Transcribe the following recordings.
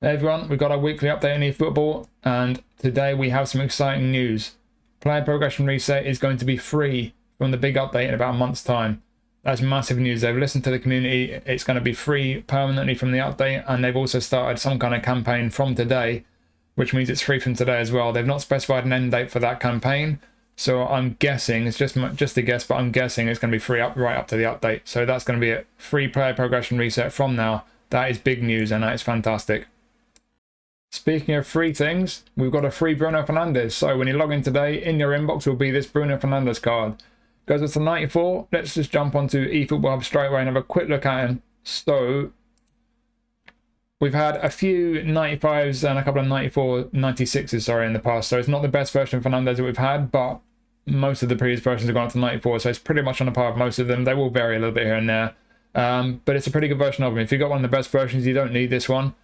Hey everyone, we've got our weekly update on eFootball, and today we have some exciting news. Player Progression Reset is going to be free from the big update in about a month's time. That's massive news. They've listened to the community. It's going to be free permanently from the update, and they've also started some kind of campaign from today, which means it's free from today as well. They've not specified an end date for that campaign, so I'm guessing, it's just a guess, but I'm guessing it's going to be free right up to the update. So that's going to be a free Player Progression Reset from now. That is big news, and that is fantastic. Speaking of free things, we've got a free Bruno Fernandes. So when you log in today, in your inbox will be this Bruno Fernandes card. Goes up to 94. Let's just jump onto eFootball Hub straight away and have a quick look at him. So we've had a few 95s and a couple of 96s, in the past. So it's not the best version of Fernandes that we've had, but most of the previous versions have gone up to 94. So it's pretty much on a par with most of them. They will vary a little bit here and there. But it's a pretty good version of him. If you've got one of the best versions, you don't need this one.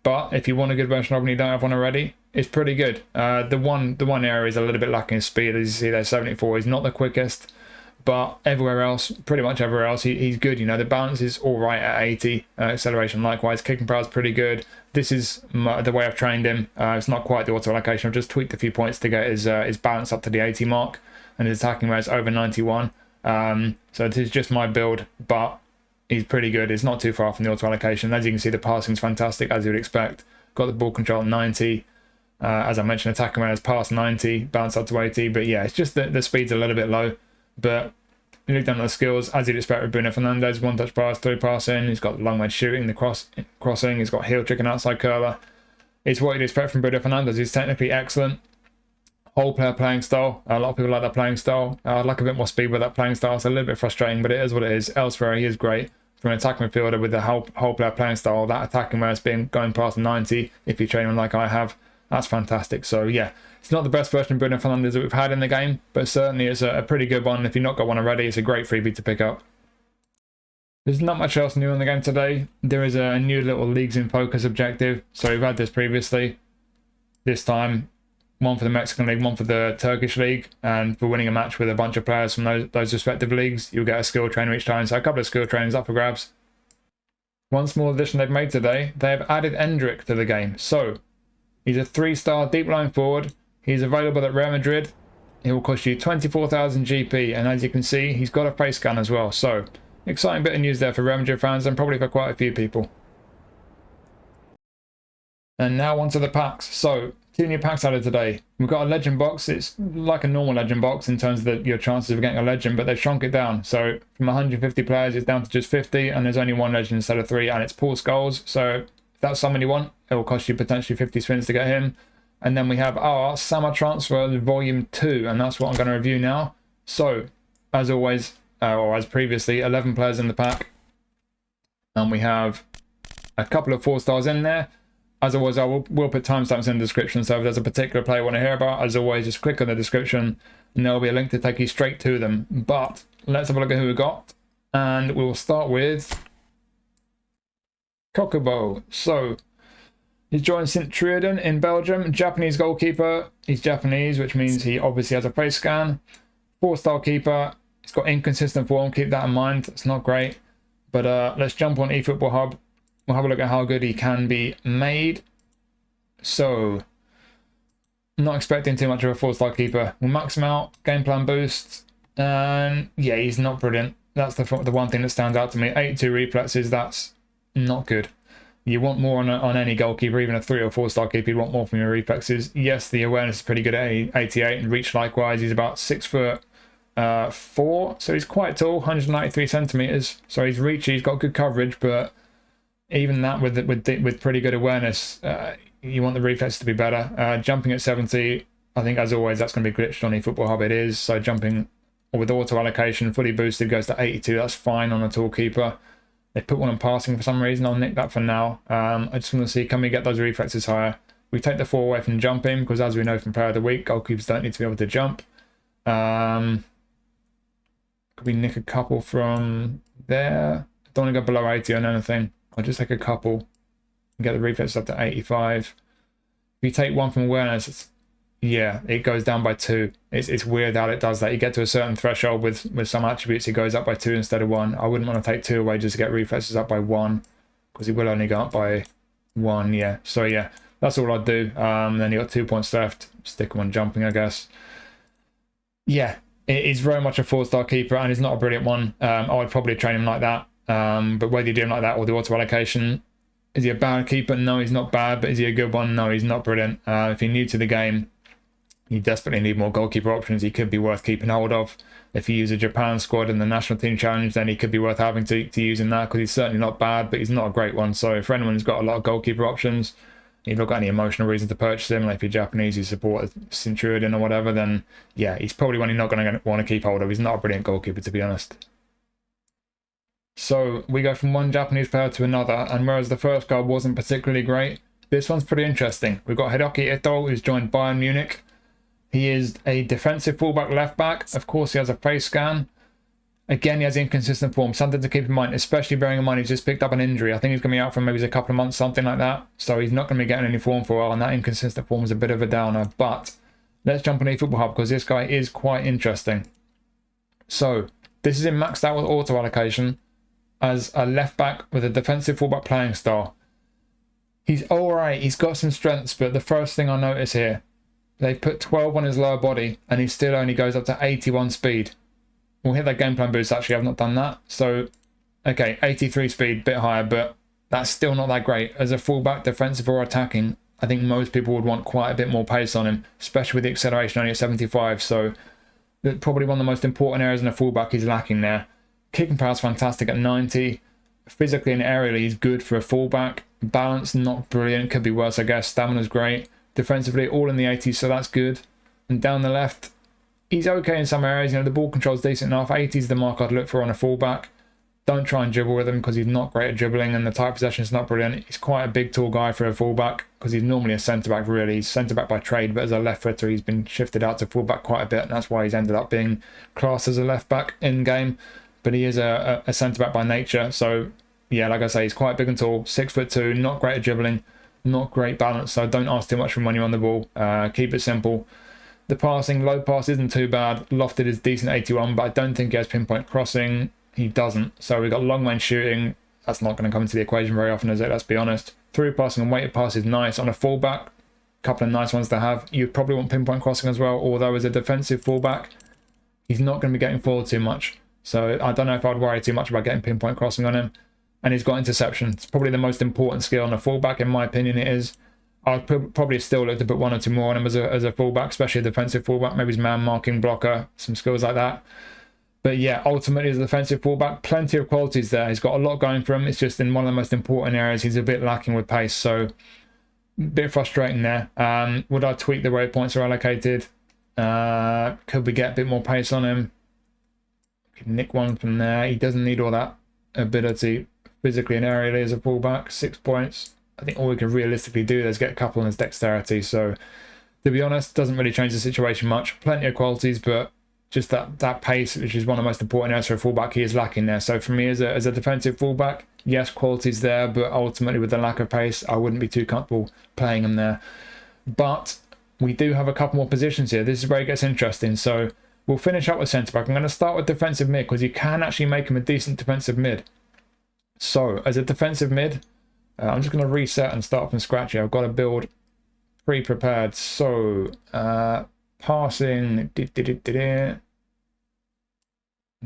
But if you want a good version of him and you don't have one already, it's pretty good. The one area is a little bit lacking in speed. As you see there, 74. He's not the quickest, but everywhere else, pretty much everywhere else, he's good. You know, the balance is all right at 80. Acceleration likewise. Kicking power is pretty good. This is the way I've trained him. It's not quite the auto allocation. I've just tweaked a few points to get his balance up to the 80 mark, and his attacking rate is over 91. So it is just my build, but he's pretty good. It's not too far from the auto allocation. As you can see, the passing is fantastic, as you would expect. Got the ball control at 90. As I mentioned, attacking rate is past 90, bounce up to 80. But yeah, it's just that the speed's a little bit low. But you look down at the skills, as you'd expect with Bruno Fernandes, one touch pass, through passing. He's got long range shooting, the crossing. He's got heel trick and outside curler. It's what you'd expect from Bruno Fernandes. He's technically excellent. Whole player playing style. A lot of people like that playing style. I'd like a bit more speed with that playing style. It's a little bit frustrating, but it is what it is. Elsewhere, he is great. From an attacking midfielder with the whole player playing style, that attacking where it's been going past 90, if you train him like I have, that's fantastic. So yeah, it's not the best version of Bruno Fernandes that we've had in the game, but certainly it's a pretty good one. If you've not got one already, it's a great freebie to pick up. There's not much else new in the game today. There is a new little Leagues in Focus objective. So we've had this previously. This time, one for the Mexican League, one for the Turkish League, and for winning a match with a bunch of players from those respective leagues, you'll get a skill trainer each time. So a couple of skill trainers up for grabs. One small addition they've made today, they have added Endrick to the game. So he's a 3-star deep line forward. He's available at Real Madrid. He will cost you 24,000 GP, and as you can see, he's got a face scan as well. So exciting bit of news there for Real Madrid fans, and probably for quite a few people. And now onto the packs. So 2 new packs added today. We've got a legend box. It's like a normal legend box in terms of your chances of getting a legend, but they've shrunk it down. So from 150 players, it's down to just 50, and there's only 1 legend instead of 3, and it's Paul Scholes. So if that's someone you want, it will cost you potentially 50 spins to get him. And then we have our Summer Transfer Volume 2, and that's what I'm going to review now. So, as always, or as previously, 11 players in the pack. And we have a couple of 4-stars in there. As always, we'll put timestamps in the description, so if there's a particular player you want to hear about, as always, just click on the description and there'll be a link to take you straight to them. But let's have a look at who we got, and we'll start with Kokubo. So he's joined Sint-Truiden in Belgium, Japanese goalkeeper. He's Japanese, which means he obviously has a face scan. 4-star keeper. He's got inconsistent form, keep that in mind. It's not great. But let's jump on eFootball Hub. We'll have a look at how good he can be made. So, not expecting too much of a 4-star keeper. We'll max him out, game plan boost, and yeah, he's not brilliant. That's the one thing that stands out to me. 82 reflexes, that's not good. You want more on any goalkeeper, even a 3 or 4-star keeper, you want more from your reflexes. Yes, the awareness is pretty good at 88, and reach likewise. He's about 6'4", so he's quite tall, 193 centimeters. So he's reachy, he's got good coverage, but even that with pretty good awareness, you want the reflex to be better. Jumping at 70, I think as always that's going to be glitched on eFootball Hub. It is. So jumping with auto allocation, fully boosted, goes to 82. That's fine on a tall keeper. They put one on passing for some reason. I'll nick that for now. I just want to see, can we get those reflexes higher? We take the 4 away from jumping, because as we know from Player of the Week, goalkeepers don't need to be able to jump. Could we nick a couple from there? Don't want to go below 80 on anything. I'll just take a couple and get the reflex up to 85. If you take 1 from awareness, yeah, it goes down by 2. It's weird how it does that. You get to a certain threshold with some attributes, it goes up by 2 instead of 1. I wouldn't want to take 2 away just to get reflexes up by 1, because it will only go up by 1, yeah. So yeah, that's all I'd do. Then you got 2 points left. Stick him on jumping, I guess. Yeah, he's very much a 4-star keeper, and he's not a brilliant one. I would probably train him like that. But whether you do him like that or the auto allocation, is he a bad keeper? No, he's not bad. But is he a good one? No, he's not brilliant. If you're new to the game, you desperately need more goalkeeper options. He could be worth keeping hold of. If you use a Japan squad in the national team challenge, then he could be worth having to use in that, because he's certainly not bad, but he's not a great one. So for anyone who's got a lot of goalkeeper options, you've not got any emotional reason to purchase him, like if you're Japanese, you support Centurion or whatever, then yeah, he's probably one you're not going to want to keep hold of. He's not a brilliant goalkeeper, to be honest. So we go from one Japanese player to another, and whereas the first guy wasn't particularly great, this one's pretty interesting. We've got Hiroki Ito, who's joined Bayern Munich. He is a defensive fullback left back. Of course, he has a face scan. Again, he has inconsistent form, something to keep in mind, especially bearing in mind he's just picked up an injury. I think he's going to be out for maybe a couple of months, something like that. So he's not going to be getting any form for a while, and that inconsistent form is a bit of a downer. But let's jump on eFootball Hub, because this guy is quite interesting. So this is in maxed out with auto allocation as a left back with a defensive fullback playing style. He's alright, he's got some strengths, but the first thing I notice here, they've put 12 on his lower body, and he still only goes up to 81 speed. We'll hit that game plan boost. Actually, I've not done that. So, okay, 83 speed, bit higher, but that's still not that great. As a fullback, defensive or attacking, I think most people would want quite a bit more pace on him, especially with the acceleration only at 75. So, probably one of the most important areas in a fullback he's lacking there. Kicking power is fantastic at 90. Physically and aerially, he's good for a fullback. Balance, not brilliant. Could be worse, I guess. Stamina's great. Defensively, all in the 80s, so that's good. And down the left, he's okay in some areas. You know, the ball control's decent enough. 80 is the mark I'd look for on a fullback. Don't try and dribble with him, because he's not great at dribbling, and the tight possession is not brilliant. He's quite a big, tall guy for a fullback, because he's normally a centre-back, really. He's centre-back by trade, but as a left-footer, he's been shifted out to fullback quite a bit, and that's why he's ended up being classed as a left-back in-game. But he is a centre-back by nature, so yeah, like I say, he's quite big and tall, 6'2", not great at dribbling, not great balance, so don't ask too much from when you're on the ball. Keep it simple. The passing, low pass isn't too bad. Lofted is decent, 81, but I don't think he has pinpoint crossing. He doesn't. So we've got long range shooting. That's not going to come into the equation very often, is it? Let's be honest. Through passing and weighted pass is nice. On a fullback, a couple of nice ones to have. You'd probably want pinpoint crossing as well, although as a defensive fullback, he's not going to be getting forward too much. So I don't know if I'd worry too much about getting pinpoint crossing on him. And he's got interception. It's probably the most important skill on a fullback, in my opinion. It is. I'd probably still look to put 1 or 2 more on him as a fullback, especially a defensive fullback. Maybe his man marking, blocker, some skills like that. But yeah, ultimately as a defensive fullback, plenty of qualities there. He's got a lot going for him. It's just in one of the most important areas, he's a bit lacking with pace. So a bit frustrating there. Would I tweak the way points are allocated? Could we get a bit more pace on him? Could nick one from there. He doesn't need all that ability physically and aerially as a fullback. 6 points. I think all we can realistically do is get a couple on his dexterity. So to be honest, doesn't really change the situation much. Plenty of qualities, but just that pace, which is one of the most important areas for a fullback, he is lacking there. So for me, as a defensive fullback, yes, quality's there, but ultimately with the lack of pace, I wouldn't be too comfortable playing him there. But we do have a couple more positions here. This is where it gets interesting. So we'll finish up with centre-back. I'm going to start with defensive mid, because you can actually make him a decent defensive mid. So as a defensive mid, I'm just going to reset and start from scratch here. I've got to build pre-prepared. So passing, in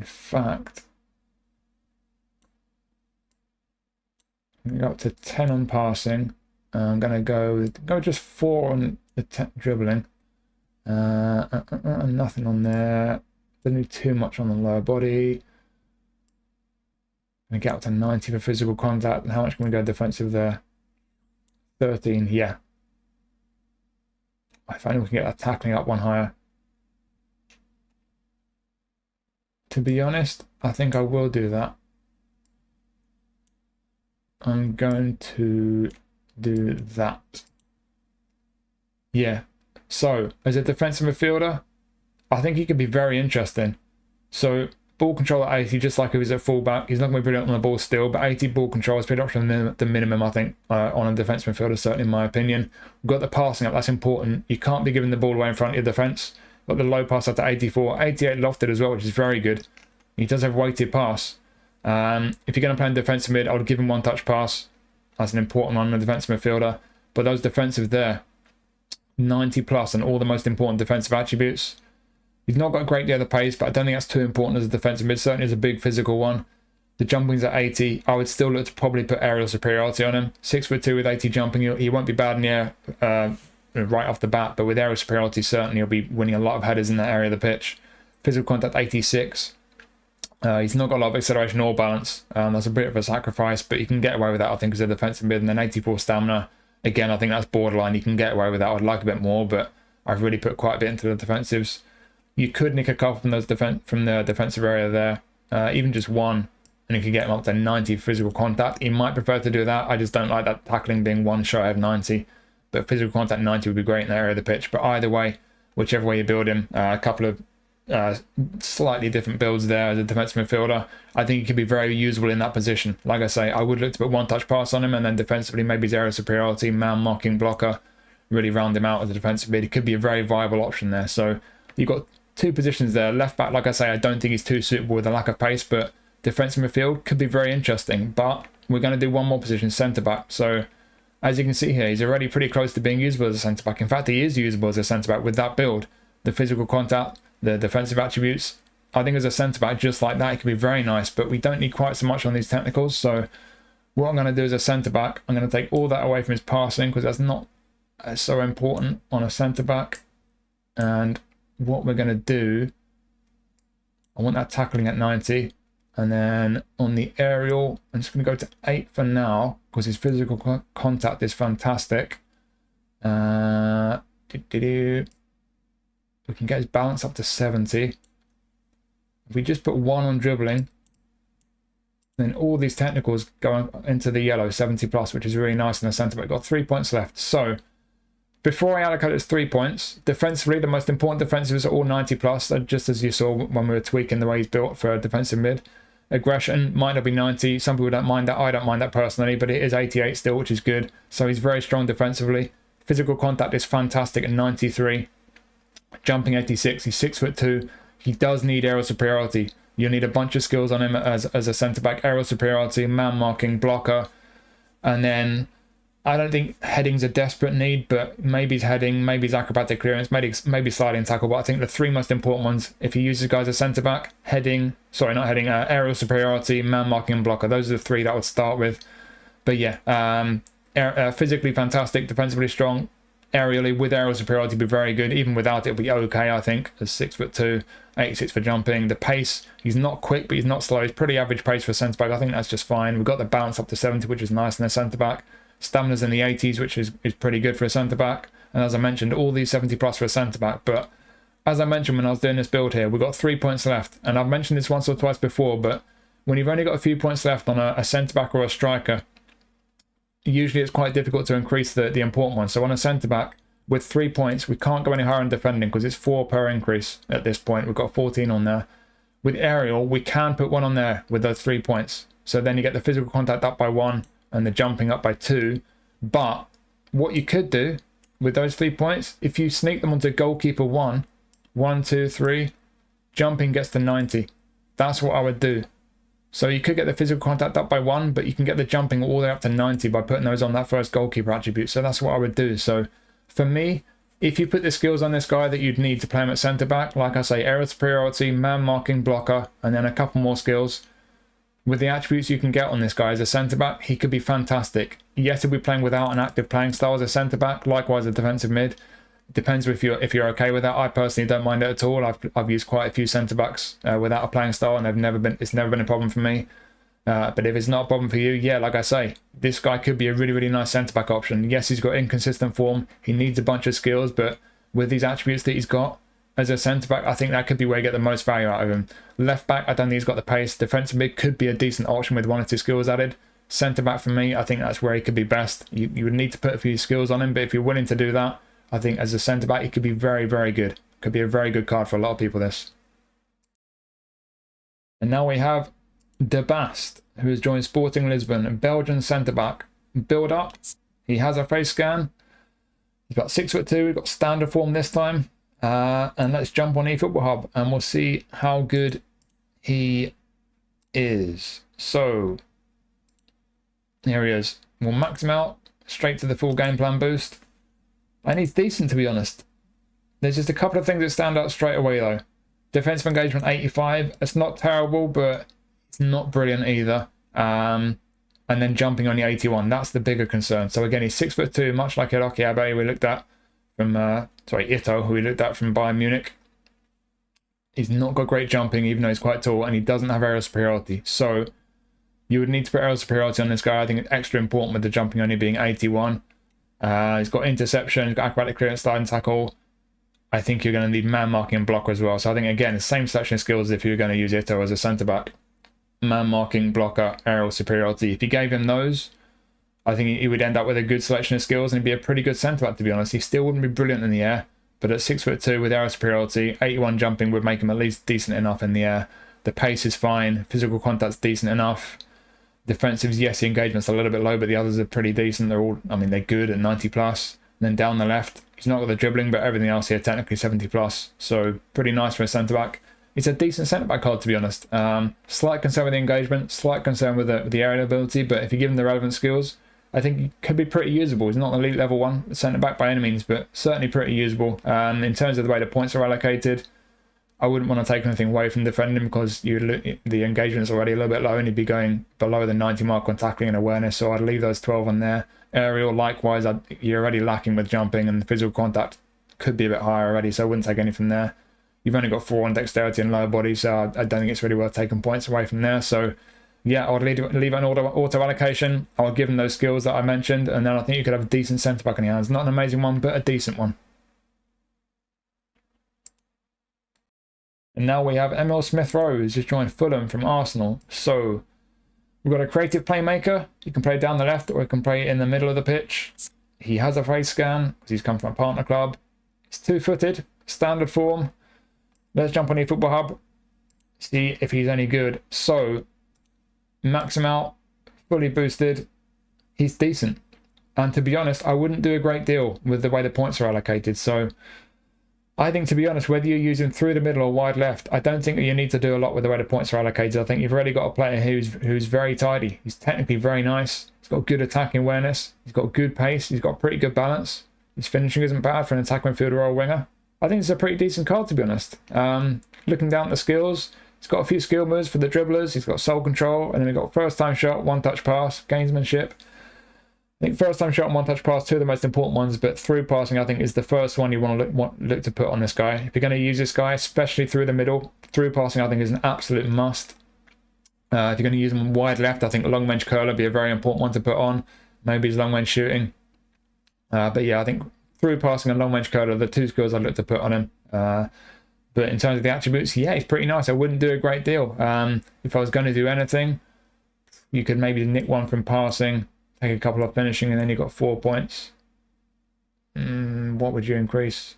fact, I'm up to 10 on passing. I'm going to go just 4 on the dribbling. Nothing on there. Don't need too much on the lower body. I'm going to get up to 90 for physical contact. And how much can we go defensive there? 13, yeah. If only we can get that tackling up one higher. To be honest, I think I will do that. I'm going to do that. Yeah. So, as a defensive midfielder, I think he could be very interesting. So, ball control at 80, just like if he's at fullback. He's not going to be brilliant on the ball still, but 80 ball control is pretty much the minimum, I think, on a defensive midfielder, certainly in my opinion. We've got the passing up, that's important. You can't be giving the ball away in front of your defence. Got the low pass up to 84, 88 lofted as well, which is very good. He does have weighted pass. If you're going to play in defensive mid, I would give him one touch pass. That's an important one, a defensive midfielder. But those defensive there, 90 plus and all the most important defensive attributes. He's not got a great deal of pace, but I don't think that's too important as a defensive mid. Certainly is a big physical one. The jumping's at 80. I would still look to probably put aerial superiority on him. 6'2" with 80 jumping. He won't be bad in the air right off the bat, but with aerial superiority, certainly he'll be winning a lot of headers in that area of the pitch. Physical contact 86. He's not got a lot of acceleration or balance. That's a bit of a sacrifice, but you can get away with that, I think, as a defensive mid. And then 84 stamina. Again, I think that's borderline. You can get away with that. I'd like a bit more, but I've really put quite a bit into the defensives. You could nick a couple from from the defensive area there, even just one, and you could get him up to 90 physical contact. He might prefer to do that. I just don't like that tackling being one shy of 90, but physical contact 90 would be great in that area of the pitch. But either way, whichever way you build him, a couple of slightly different builds there as a defensive midfielder. I think he could be very usable in that position. Like I say, I would look to put one-touch pass on him, and then defensively maybe his area superiority, man marking, blocker, really round him out as a defensive mid. He could be a very viable option there. So you've got two positions there. Left back, like I say, I don't think he's too suitable with a lack of pace, but defensive midfield could be very interesting. But we're going to do one more position, centre back. So as you can see here, he's already pretty close to being usable as a centre back. In fact, he is usable as a centre back with that build. The physical contact, the defensive attributes. I think as a centre back, just like that, it could be very nice. But we don't need quite so much on these technicals. So what I'm going to do as a centre back, I'm going to take all that away from his passing because that's not so important on a centre back. And what we're going to do, I want that tackling at 90, and then on the aerial I'm just going to go to 8 for now because his physical contact is fantastic. We can get his balance up to 70. If we just put 1 on dribbling, then all these technicals go into the yellow, 70 plus, which is really nice in the centre back. Got 3 points left. So before I allocate his 3 points, defensively, the most important defensives are all 90 plus, just as you saw when we were tweaking the way he's built for a defensive mid. Aggression might not be 90. Some people don't mind that. I don't mind that personally, but it is 88 still, which is good. So he's very strong defensively. Physical contact is fantastic at 93. Jumping 86. He's 6'2". He does need aerial superiority. You'll need a bunch of skills on him as a centre back. Aerial superiority, man marking, blocker, and then I don't think heading's a desperate need, but maybe his heading, maybe his acrobatic clearance, maybe sliding tackle. But I think the 3 most important ones, if he uses guys as centre back, aerial superiority, man marking, and blocker. Those are the 3 that I would start with. But yeah, physically fantastic, defensively strong, aerially with aerial superiority be very good. Even without it, it'll be okay. I think as 6'2", 86 for jumping. The pace, he's not quick, but he's not slow. He's pretty average pace for a centre back. I think that's just fine. We've got the balance up to 70, which is nice in a centre back. Stamina's in the 80s, which is pretty good for a centre back. And as I mentioned, all these 70 plus for a centre back. But as I mentioned when I was doing this build here, we've got 3 points left. And I've mentioned this once or twice before, but when you've only got a few points left on a centre back or a striker, usually it's quite difficult to increase the important ones. So on a centre back with 3 points, we can't go any higher in defending because it's 4 per increase at this point. We've got 14 on there. With aerial, we can put 1 on there with those 3 points. So then you get the physical contact up by 1 and the jumping up by 2. But what you could do with those 3 points, if you sneak them onto goalkeeper 1, 1, 2, 3, jumping gets to 90. That's what I would do. So you could get the physical contact up by 1, but you can get the jumping all the way up to 90 by putting those on that first goalkeeper attribute. So that's what I would do. So for me, if you put the skills on this guy that you'd need to play him at centre back, like I say, aerial superiority, man marking, blocker, and then a couple more skills, with the attributes you can get on this guy as a centre back, he could be fantastic. Yes, he'll be playing without an active playing style as a centre back, likewise a defensive mid. Depends if you're okay with that. I personally don't mind it at all. I've used quite a few centre backs without a playing style, and it's never been a problem for me. But if it's not a problem for you, yeah, like I say, this guy could be a really, really nice centre back option. Yes, he's got inconsistent form. He needs a bunch of skills, but with these attributes that he's got as a centre back, I think that could be where you get the most value out of him. Left back, I don't think he's got the pace. Defensive mid could be a decent option with 1 or 2 skills added. Centre back for me, I think that's where he could be best. You would need to put a few skills on him, but if you're willing to do that, I think as a centre back, he could be very, very good. Could be a very good card for a lot of people, this. And now we have Debast, who has joined Sporting Lisbon, a Belgian centre back. Build up. He has a face scan. He's got 6'2". We've got standard form this time. And let's jump on eFootball Hub and we'll see how good he is. So here he is. We'll max him out straight to the full game plan boost. And he's decent, to be honest. There's just a couple of things that stand out straight away, though. Defensive engagement 85. It's not terrible, but it's not brilliant either. And then jumping on the 81. That's the bigger concern. So again, he's 6'2", much like Hiroki Abe we looked at from, Ito, who we looked at from Bayern Munich. He's not got great jumping, even though he's quite tall, and he doesn't have aerial superiority. So you would need to put aerial superiority on this guy. I think it's extra important with the jumping only being 81. He's got interception, he's got acrobatic clearance, sliding tackle. I think you're going to need man marking and blocker as well. So I think, again, the same selection of skills as if you were going to use Ito as a centre-back. Man marking, blocker, aerial superiority. If you gave him those, I think he would end up with a good selection of skills and he'd be a pretty good centre-back, to be honest. He still wouldn't be brilliant in the air, but at 6'2" with aerial superiority, 81 jumping would make him at least decent enough in the air. The pace is fine, physical contact's decent enough. Defensives, yes, the engagement's a little bit low, but the others are pretty decent. They're all, I mean, they're good at 90 plus. And then down the left, he's not got the dribbling, but everything else here technically 70 plus. So pretty nice for a centre back. It's a decent centre back card, to be honest. Slight concern with the engagement, slight concern with the aerial ability, but if you give him the relevant skills, I think he could be pretty usable. He's not an elite level one centre back by any means, but certainly pretty usable. In terms of the way the points are allocated, I wouldn't want to take anything away from defending because the engagement is already a little bit low and he'd be going below the 90 mark on tackling and awareness, so I'd leave those 12 on there. Aerial, likewise, you're already lacking with jumping and the physical contact could be a bit higher already, so I wouldn't take anything there. You've only got 4 on dexterity and lower body, so I don't think it's really worth taking points away from there. So yeah, I would leave an auto allocation. I would give him those skills that I mentioned, and then I think you could have a decent centre back in your hands. Not an amazing one, but a decent one. And now we have Emil Smith-Rowe, who's just joined Fulham from Arsenal. So we've got a creative playmaker. He can play down the left or he can play in the middle of the pitch. He has a face scan because he's come from a partner club. He's 2-footed, standard form. Let's jump on eFootball Hub, see if he's any good. So max him out, fully boosted. He's decent. And to be honest, I wouldn't do a great deal with the way the points are allocated. So I think, to be honest, whether you use him through the middle or wide left, I don't think that you need to do a lot with the way the points are allocated. I think you've already got a player who's very tidy. He's technically very nice. He's got good attacking awareness. He's got good pace. He's got pretty good balance. His finishing isn't bad for an attacking midfielder or a winger. I think it's a pretty decent card, to be honest. Looking down at the skills, he's got a few skill moves for the dribblers. He's got soul control, and then we've got first time shot, one touch pass, gamesmanship. I think first time shot and one touch pass, 2 of the most important ones, but through passing I think is the first one you want to look to put on this guy. If you're going to use this guy, especially through the middle, through passing I think is an absolute must. If you're going to use him wide left, I think long range curler would be a very important one to put on. Maybe his long range shooting. But yeah, I think through passing and long range curler are the 2 skills I'd look to put on him. But in terms of the attributes, yeah, he's pretty nice. I wouldn't do a great deal. If I was going to do anything, you could maybe nick 1 from passing, take a couple of finishing, and then you've got 4 points. What would you increase?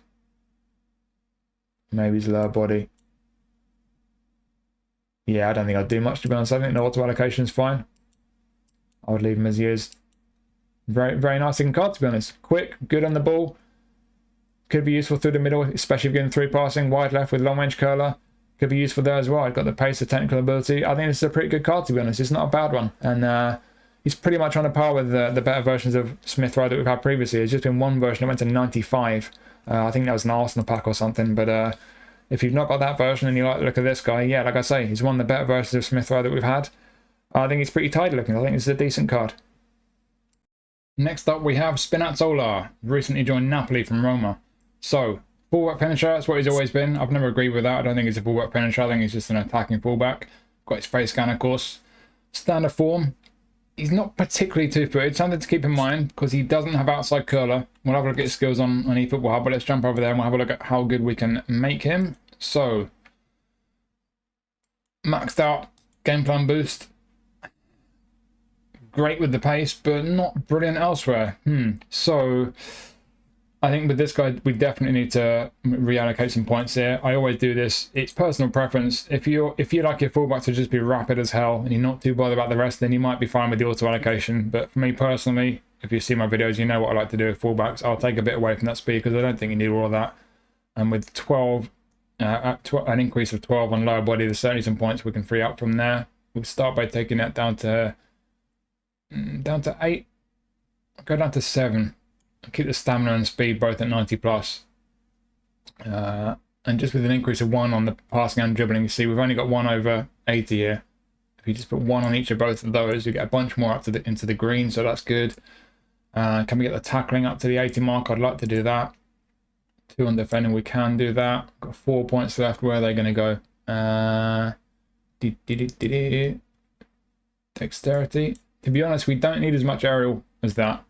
Maybe his lower body. Yeah, I don't think I'd do much, to be honest. I think the auto allocation is fine. I would leave him as he is. Very, very nice looking card, to be honest. Quick, good on the ball. Could be useful through the middle, especially if you're getting through passing. Wide left with long range curler. Could be useful there as well. I've got the pace, the technical ability. I think this is a pretty good card, to be honest. It's not a bad one. And he's pretty much on a par with the better versions of Smith-Rowe that we've had previously. There's just been one version that went to 95. I think that was an Arsenal pack or something. But if you've not got that version and you like the look of this guy, yeah, like I say, he's one of the better versions of Smith-Rowe that we've had. I think he's pretty tidy looking. I think it's a decent card. Next up, we have Spinazzola, recently joined Napoli from Roma. So, fullback finisher, that's what he's always been. I've never agreed with that. I don't think he's a fullback finisher. I think he's just an attacking fullback. Got his face scan, of course. Standard form. He's not particularly 2-footed. Something to keep in mind, because he doesn't have outside curler. We'll have a look at his skills on eFootball Hub, but let's jump over there and we'll have a look at how good we can make him. So, maxed out game plan boost. Great with the pace, but not brilliant elsewhere. So I think with this guy, we definitely need to reallocate some points here. I always do this. It's personal preference. If you like your fullback to just be rapid as hell and you're not too bothered about the rest, then you might be fine with the auto allocation. But for me personally, if you see my videos, you know what I like to do with fullbacks. I'll take a bit away from that speed because I don't think you need all of that. And with 12, an increase of 12 on lower body, there's certainly some points we can free up from there. We'll start by taking that down to 8. I'll go down to 7. I'll keep the stamina and speed both at 90 plus. And just with an increase of 1 on the passing and dribbling, you see we've only got 1 over 80 here. If you just put 1 on each of both of those, you get a bunch more up to into the green, so that's good. Can we get the tackling up to the 80 mark? I'd like to do that. 2 on defending, we can do that. Got 4 points left. Where are they going to go? Dexterity. To be honest, we don't need as much aerial as that.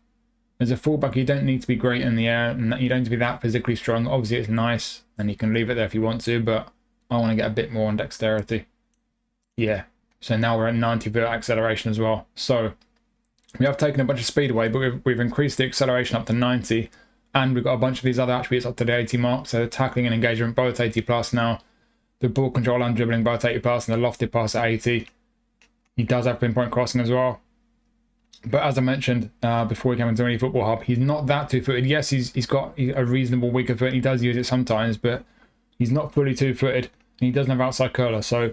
As a fullback, you don't need to be great in the air, and you don't need to be that physically strong. Obviously, it's nice, and you can leave it there if you want to, but I want to get a bit more on dexterity. Yeah. So now we're at 90 for acceleration as well. So we have taken a bunch of speed away, but we've increased the acceleration up to 90, and we've got a bunch of these other attributes up to the 80 mark. So the tackling and engagement both 80 plus now. The ball control and dribbling both 80 plus, and the lofted pass at 80. He does have pinpoint crossing as well. But as I mentioned before we came into any football hub, he's not that two-footed. Yes, he's got a reasonable weaker foot, and he does use it sometimes, but he's not fully two-footed, and he doesn't have outside curler. So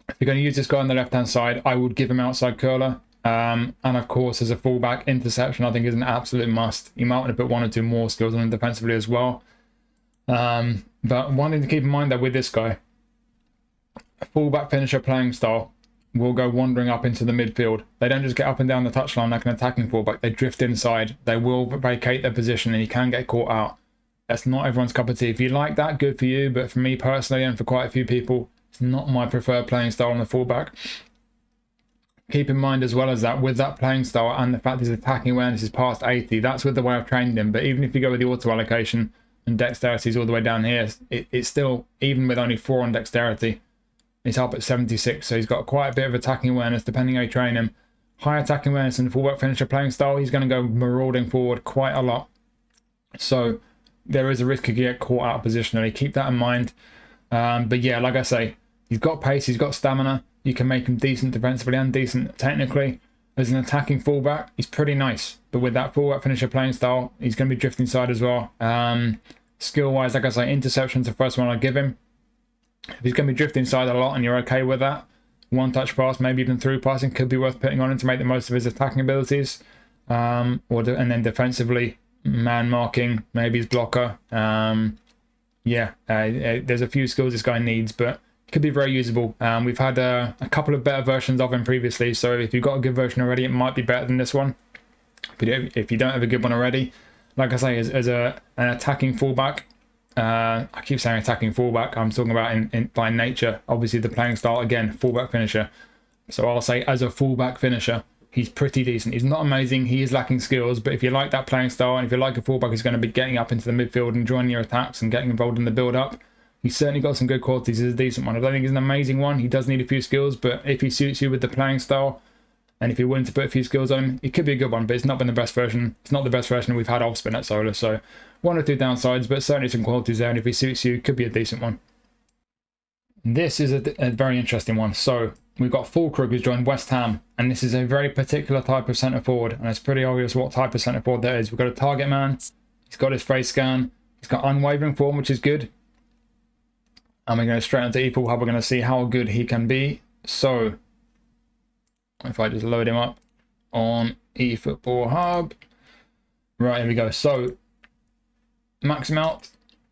if you're going to use this guy on the left-hand side, I would give him outside curler. And of course, as a fullback, interception I think is an absolute must. You might want to put 1 or 2 more skills on him defensively as well. But one thing to keep in mind that with this guy, a fullback finisher playing style will go wandering up into the midfield. They don't just get up and down the touchline like an attacking fullback. They drift inside. They will vacate their position, and you can get caught out. That's not everyone's cup of tea. If you like that, good for you. But for me personally, and for quite a few people, it's not my preferred playing style on the fullback. Keep in mind as well as that, with that playing style and the fact his attacking awareness is past 80, that's with the way I've trained him. But even if you go with the auto allocation and dexterity is all the way down here, it's still, even with only 4 on dexterity, it's up at 76. So he's got quite a bit of attacking awareness depending how you train him. High attacking awareness and fullback finisher playing style, he's going to go marauding forward quite a lot. So there is a risk he could get caught out positionally. Keep that in mind. But yeah, like I say, he's got pace, he's got stamina. You can make him decent defensively and decent technically. As an attacking fullback, he's pretty nice. But with that fullback finisher playing style, he's going to be drifting side as well. Skill-wise, like I say, interception's the first one I'll give him. If he's going to be drifting side a lot and you're okay with that, one-touch pass, maybe even through passing, could be worth putting on him to make the most of his attacking abilities. And then defensively, man marking, maybe his blocker. There's a few skills this guy needs, but could be very usable. We've had a couple of better versions of him previously, so if you've got a good version already, it might be better than this one. But if you don't have a good one already, like I say, as an attacking fullback, I keep saying attacking fullback, I'm talking about by nature, obviously the playing style, again, fullback finisher. So I'll say as a fullback finisher, he's pretty decent. He's not amazing, he is lacking skills, but if you like that playing style, and if you like a fullback who's going to be getting up into the midfield and joining your attacks and getting involved in the build-up, he's certainly got some good qualities. He's a decent one. I don't think he's an amazing one. He does need a few skills, but if he suits you with the playing style, and if you're willing to put a few skills on him, it could be a good one, but it's not been the best version. It's not the best version we've had of Spinazzola, so 1 or 2 downsides, but certainly some qualities there, and if he suits you, it could be a decent one. This is a very interesting one. So we've got Füllkrug who's joined West Ham, and this is a very particular type of centre forward, and it's pretty obvious what type of centre forward that is. We've got a target man, he's got his face scan, he's got unwavering form, which is good. And we're going to straight into eFootball Hub. We're going to see how good he can be. So if I just load him up on eFootball Hub. Right, here we go. So max him out,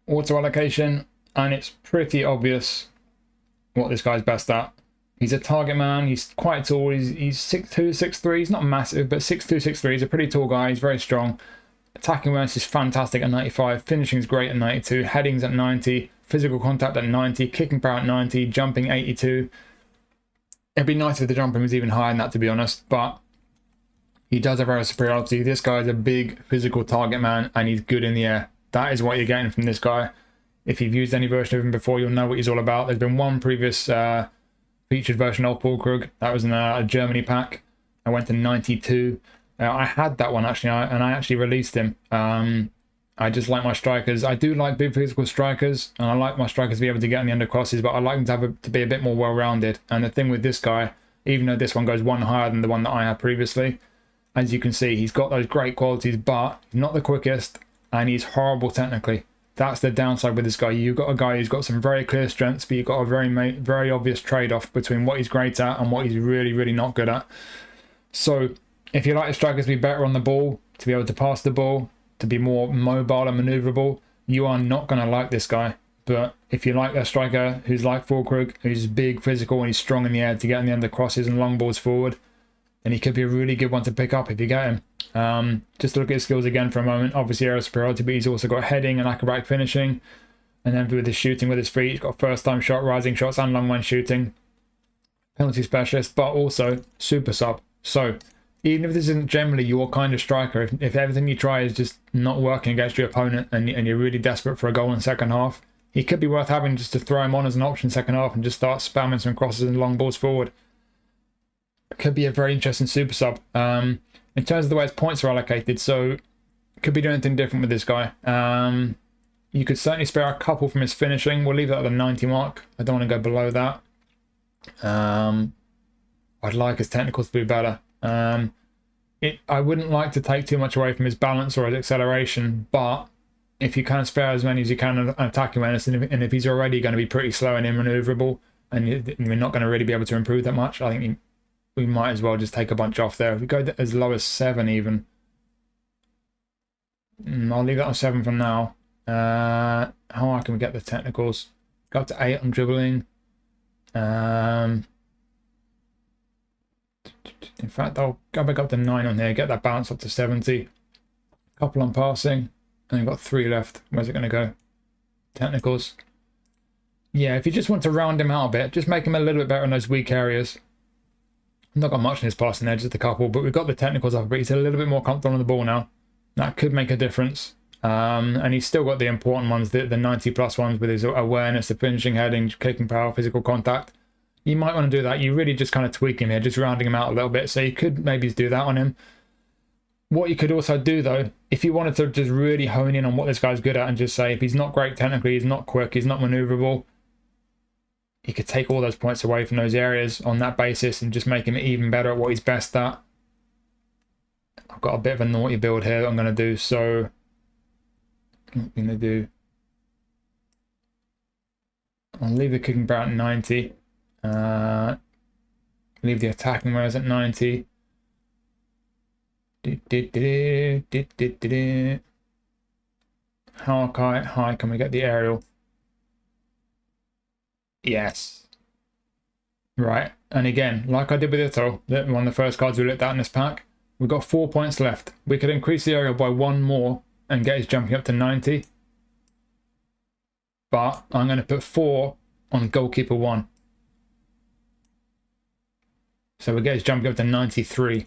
auto allocation, and it's pretty obvious what this guy's best at. He's a target man. He's quite tall. He's 6'2", 6'3". He's not massive, but 6'2", 6'3". He's a pretty tall guy. He's very strong. Attacking awareness is fantastic at 95. Finishing is great at 92. Headings at 90. Physical contact at 90, kicking power at 90, jumping 82. It'd be nice if the jumping was even higher than that, to be honest, but he does have aerial superiority. This guy is a big physical target man, and he's good in the air. That is what you're getting from this guy. If you've used any version of him before, you'll know what he's all about. There's been one previous featured version of Füllkrug. That was in a Germany pack. I went to 92. I had that one, actually, and I actually released him. I just like my strikers. I do like big physical strikers, and I like my strikers to be able to get on the undercrosses, but I like them to be a bit more well-rounded. And the thing with this guy, even though this one goes 1 higher than the one that I had previously, as you can see, he's got those great qualities, but not the quickest, and he's horrible technically. That's the downside with this guy. You've got a guy who's got some very clear strengths, but you've got a very obvious trade-off between what he's great at and what he's really, really not good at. So If you like the strikers to be better on the ball, to be able to pass the ball, to be more mobile and maneuverable, you are not going to like this guy. But if you like a striker who's like Füllkrug, who's big, physical, and he's strong in the air to get in the end of crosses and long balls forward, then he could be a really good one to pick up if you get him. Just to look at his skills again for a moment. Obviously, aerial superiority, but he's also got heading and acrobatic finishing. And then with his shooting with his feet, he's got first-time shot, rising shots, and long-range shooting. Penalty specialist, but also super sub. So even if this isn't generally your kind of striker, if everything you try is just not working against your opponent and you're really desperate for a goal in the second half, he could be worth having just to throw him on as an option second half and just start spamming some crosses and long balls forward. Could be a very interesting super sub. In terms of the way his points are allocated, so could be doing anything different with this guy. You could certainly spare a couple from his finishing. We'll leave that at the 90 mark. I don't want to go below that. I'd like his technicals to be better. I wouldn't like to take too much away from his balance or his acceleration, but if you can spare as many as you can on attacking awareness, and if he's already going to be pretty slow and immaneuverable, and you're not going to really be able to improve that much, I think we might as well just take a bunch off there. If we go as low as 7 even, I'll leave that on 7 for now. How high can we get the technicals? Go up to 8 on dribbling. In fact, I'll go back up to 9 on here, get that balance up to 70. Couple on passing, and we've got 3 left. Where's it going to go? Technicals. Yeah, if you just want to round him out a bit, just make him a little bit better in those weak areas. Not got much in his passing there, just a couple, but we've got the technicals up, but he's a little bit more comfortable on the ball now. That could make a difference. And he's still got the important ones, the 90 plus ones with his awareness, the finishing, heading, kicking power, physical contact. You might want to do that. You really just kind of tweak him here, just rounding him out a little bit. So you could maybe do that on him. What you could also do though, if you wanted to just really hone in on what this guy's good at and just say, if he's not great technically, he's not quick, he's not maneuverable, you could take all those points away from those areas on that basis and just make him even better at what he's best at. I've got a bit of a naughty build here that I'm going to do. So I'm going to do, I'll leave the kicking power at 90. Leave the attacking areas at 90. How high can we get the aerial? Yes. Right, and again, like I did with Ito, one of the first cards we looked at in this pack, we've got 4 points left. We could increase the aerial by 1 more and get his jumping up to 90. But I'm going to put 4 on goalkeeper 1. So we get his jumping up to 93.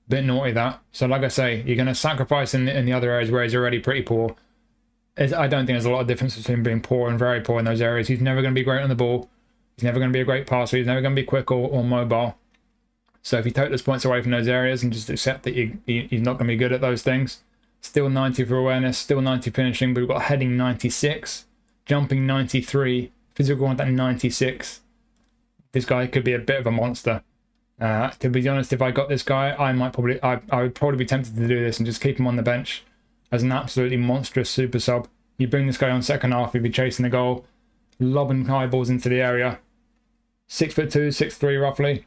Bit naughty that. So like I say, you're going to sacrifice in the other areas where he's already pretty poor. I don't think there's a lot of difference between being poor and very poor in those areas. He's never going to be great on the ball. He's never going to be a great passer. He's never going to be quick or mobile. So if you take those points away from those areas and just accept that he's not going to be good at those things. Still 90 for awareness, still 90 finishing, but we've got heading 96, jumping 93, physical contact 96. This guy could be a bit of a monster. To be honest, if I got this guy, I would probably be tempted to do this and just keep him on the bench as an absolutely monstrous super sub. You bring this guy on second half, he'd be chasing the goal, lobbing high balls into the area. 6'2", 6'3" roughly.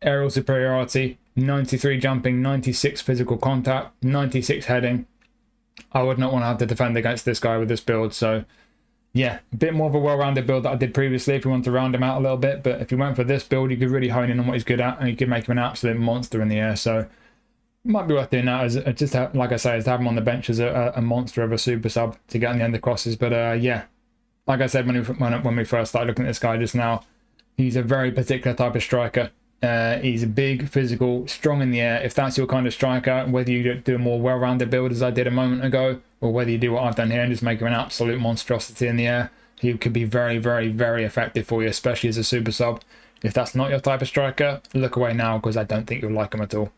Aerial superiority, 93 jumping, 96 physical contact, 96 heading. I would not want to have to defend against this guy with this build. So yeah, a bit more of a well-rounded build that I did previously if you want to round him out a little bit. But if you went for this build, you could really hone in on what he's good at and you could make him an absolute monster in the air. So it might be worth doing that as just to, like I say, is to have him on the bench as a monster of a super sub to get in the end of crosses. But yeah, like I said when we first started looking at this guy just now, he's a very particular type of striker. He's a big, physical, strong in the air. If that's your kind of striker, whether you do a more well-rounded build as I did a moment ago, or whether you do what I've done here and just make him an absolute monstrosity in the air, he could be very, very, very effective for you, especially as a super sub. If that's not your type of striker, look away now because I don't think you'll like him at all.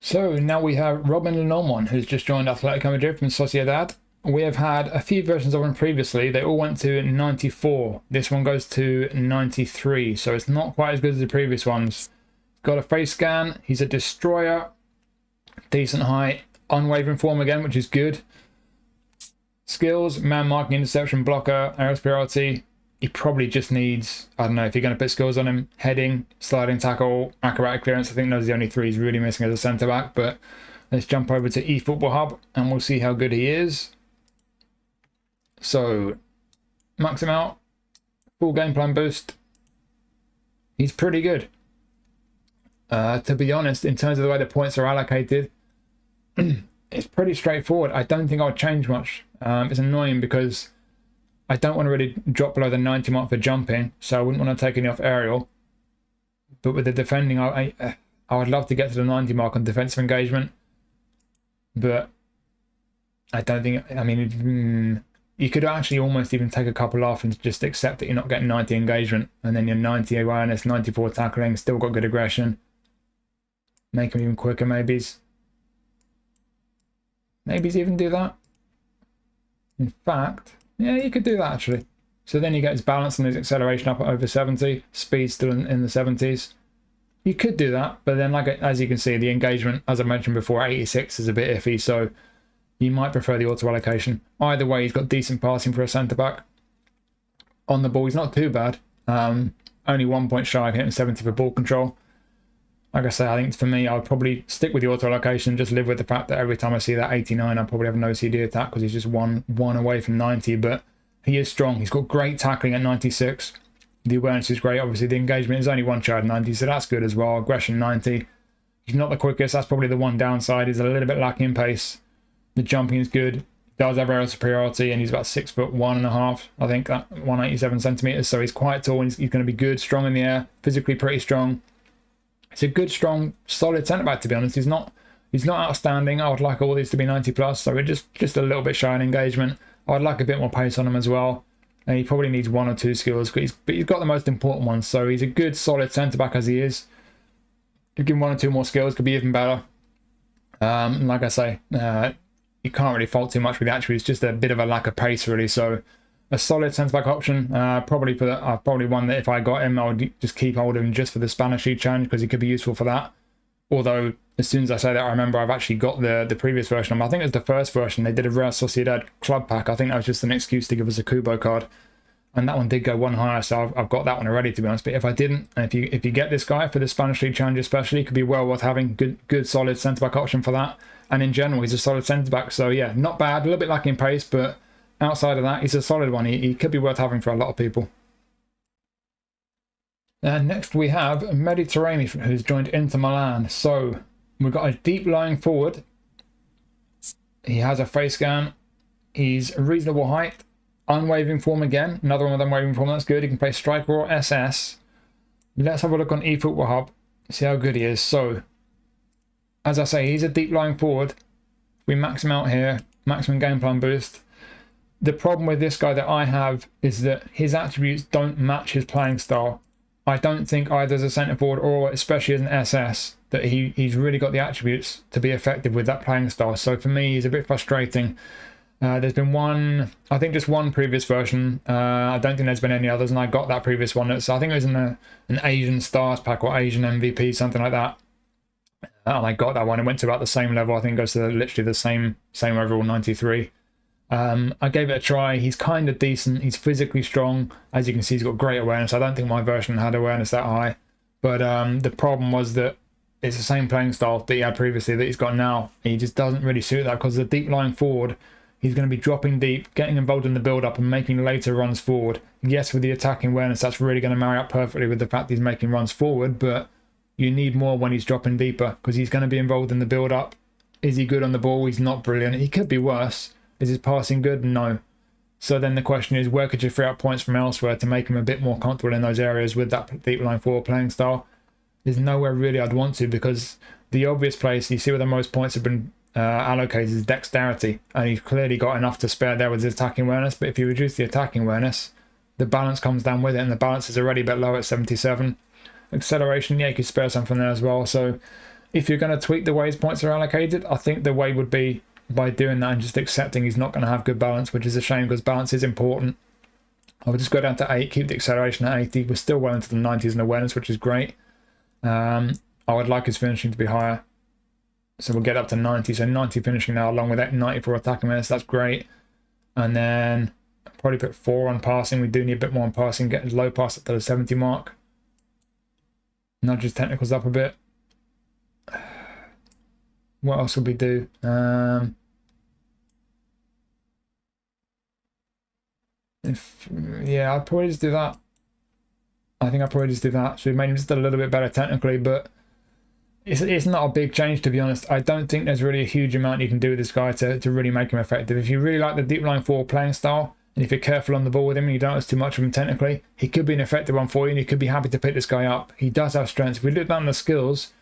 So now we have Robin Lenormand, who's just joined Atletico Madrid from Sociedad. We have had a few versions of him previously. They all went to 94. This one goes to 93, so it's not quite as good as the previous ones. Got a face scan. He's a destroyer. Decent height. Unwavering form again, which is good. Skills, man marking, interception, blocker, aerial superiority, he probably just needs, I don't know, if you're going to put skills on him, heading, sliding tackle, acrobatic clearance. I think those are the only three he's really missing as a centre-back. But let's jump over to eFootball Hub and we'll see how good he is. So, max him out, full game plan boost. He's pretty good. To be honest, in terms of the way the points are allocated, it's pretty straightforward. I don't think I'll change much. It's annoying because I don't want to really drop below the 90 mark for jumping, so I wouldn't want to take any off aerial. But with the defending, I would love to get to the 90 mark on defensive engagement. But I don't think, I mean, you could actually almost even take a couple off and just accept that you're not getting 90 engagement. And then you're 90 awareness, 94 tackling, still got good aggression. Make him even quicker, maybes. Maybes even do that. In fact, yeah, you could do that actually. So then you get his balance and his acceleration up at over 70, speed still in the 70s. You could do that, but then as you can see, the engagement, as I mentioned before, 86 is a bit iffy, so you might prefer the auto allocation. Either way, he's got decent passing for a centre-back. On the ball, he's not too bad. Only 1 point shy of hitting 70 for ball control. Like I say, I think for me, I would probably stick with the auto allocation, just live with the fact that every time I see that 89, I probably have an OCD attack because he's just one away from 90, but he is strong. He's got great tackling at 96. The awareness is great. Obviously, the engagement is only one child 90, so that's good as well. Aggression 90. He's not the quickest. That's probably the one downside. He's a little bit lacking in pace. The jumping is good. Does have aerial superiority, and he's about 6'1.5", I think, 187 centimeters. So he's quite tall, and he's going to be good, strong in the air, physically pretty strong. It's a good, strong, solid centre back. To be honest, he's not outstanding. I would like all these to be 90 plus, so we're just a little bit shy in engagement. I would like a bit more pace on him as well. And he probably needs one or two skills, but he's got the most important ones. So he's a good, solid centre back as he is. Give him one or two more skills, could be even better. Like I say, you can't really fault too much with the attributes. Just a bit of a lack of pace, really. So a solid centre back option. Probably one that if I got him, I would just keep hold of him just for the Spanish League challenge because he could be useful for that. Although as soon as I say that, I remember I've actually got the previous version. I think it was the first version. They did a Real Sociedad club pack. I think that was just an excuse to give us a Kokubo card, and that one did go one higher. So I've got that one already, to be honest. But if I didn't, and if you get this guy for the Spanish League challenge especially, it could be well worth having. Good solid centre back option for that. And in general, he's a solid centre back. So yeah, not bad. A little bit lacking pace, but outside of that, he's a solid one. He could be worth having for a lot of people. And next we have Mehdi Taremi, who's joined Inter Milan. So we've got a deep lying forward. He has a face scan. He's a reasonable height. Unwavering form again. Another one with unwavering form. That's good. He can play striker or SS. Let's have a look on eFootball Hub. See how good he is. So, as I say, he's a deep lying forward. We max him out here. Maximum game plan boost. The problem with this guy that I have is that his attributes don't match his playing style. I don't think either as a centre forward or especially as an SS that he's really got the attributes to be effective with that playing style. So for me, he's a bit frustrating. There's been I think just one previous version. I don't think there's been any others, and I got that previous one. So I think it was in an Asian Stars pack or Asian MVP, something like that. And I got that one. It went to about the same level. I think it goes to literally the same overall 93. I gave it a try. He's kind of decent. He's physically strong. As you can see, he's got great awareness. I don't think my version had awareness that high. But the problem was that it's the same playing style that he had previously that he's got now. He just doesn't really suit that because the deep lying forward, he's going to be dropping deep, getting involved in the build-up and making later runs forward. Yes, with the attacking awareness, that's really going to marry up perfectly with the fact that he's making runs forward, but you need more when he's dropping deeper because he's going to be involved in the build-up. Is he good on the ball? He's not brilliant. He could be worse. Is his passing good? No. So then the question is, where could you free up points from elsewhere to make him a bit more comfortable in those areas with that deep line forward playing style? There's nowhere really I'd want to, because the obvious place you see where the most points have been allocated is dexterity, and he's clearly got enough to spare there with his attacking awareness. But if you reduce the attacking awareness, the balance comes down with it, and the balance is already a bit low at 77. Acceleration, yeah, you could spare something there as well. So if you're going to tweak the way his points are allocated, I think the way would be by doing that and just accepting he's not going to have good balance, which is a shame because balance is important. I would just go down to 8, keep the acceleration at 80. We're still well into the 90s in awareness, which is great. I would like his finishing to be higher. So we'll get up to 90. So 90 finishing now along with that 94 attacking minutes. That's great. And then Probably put 4 on passing. We do need a bit more on passing, get his low pass up to the 70 mark. Nudge his technicals up a bit. What else would we do? Yeah, I'd probably just do that. I think I'd probably just do that. So we made him just a little bit better technically, but it's not a big change, to be honest. I don't think there's really a huge amount you can do with this guy to really make him effective. If you really like the deep line forward playing style, and if you're careful on the ball with him and you don't ask too much of him technically, he could be an effective one for you, and you could be happy to pick this guy up. He does have strengths. If we look down the skills,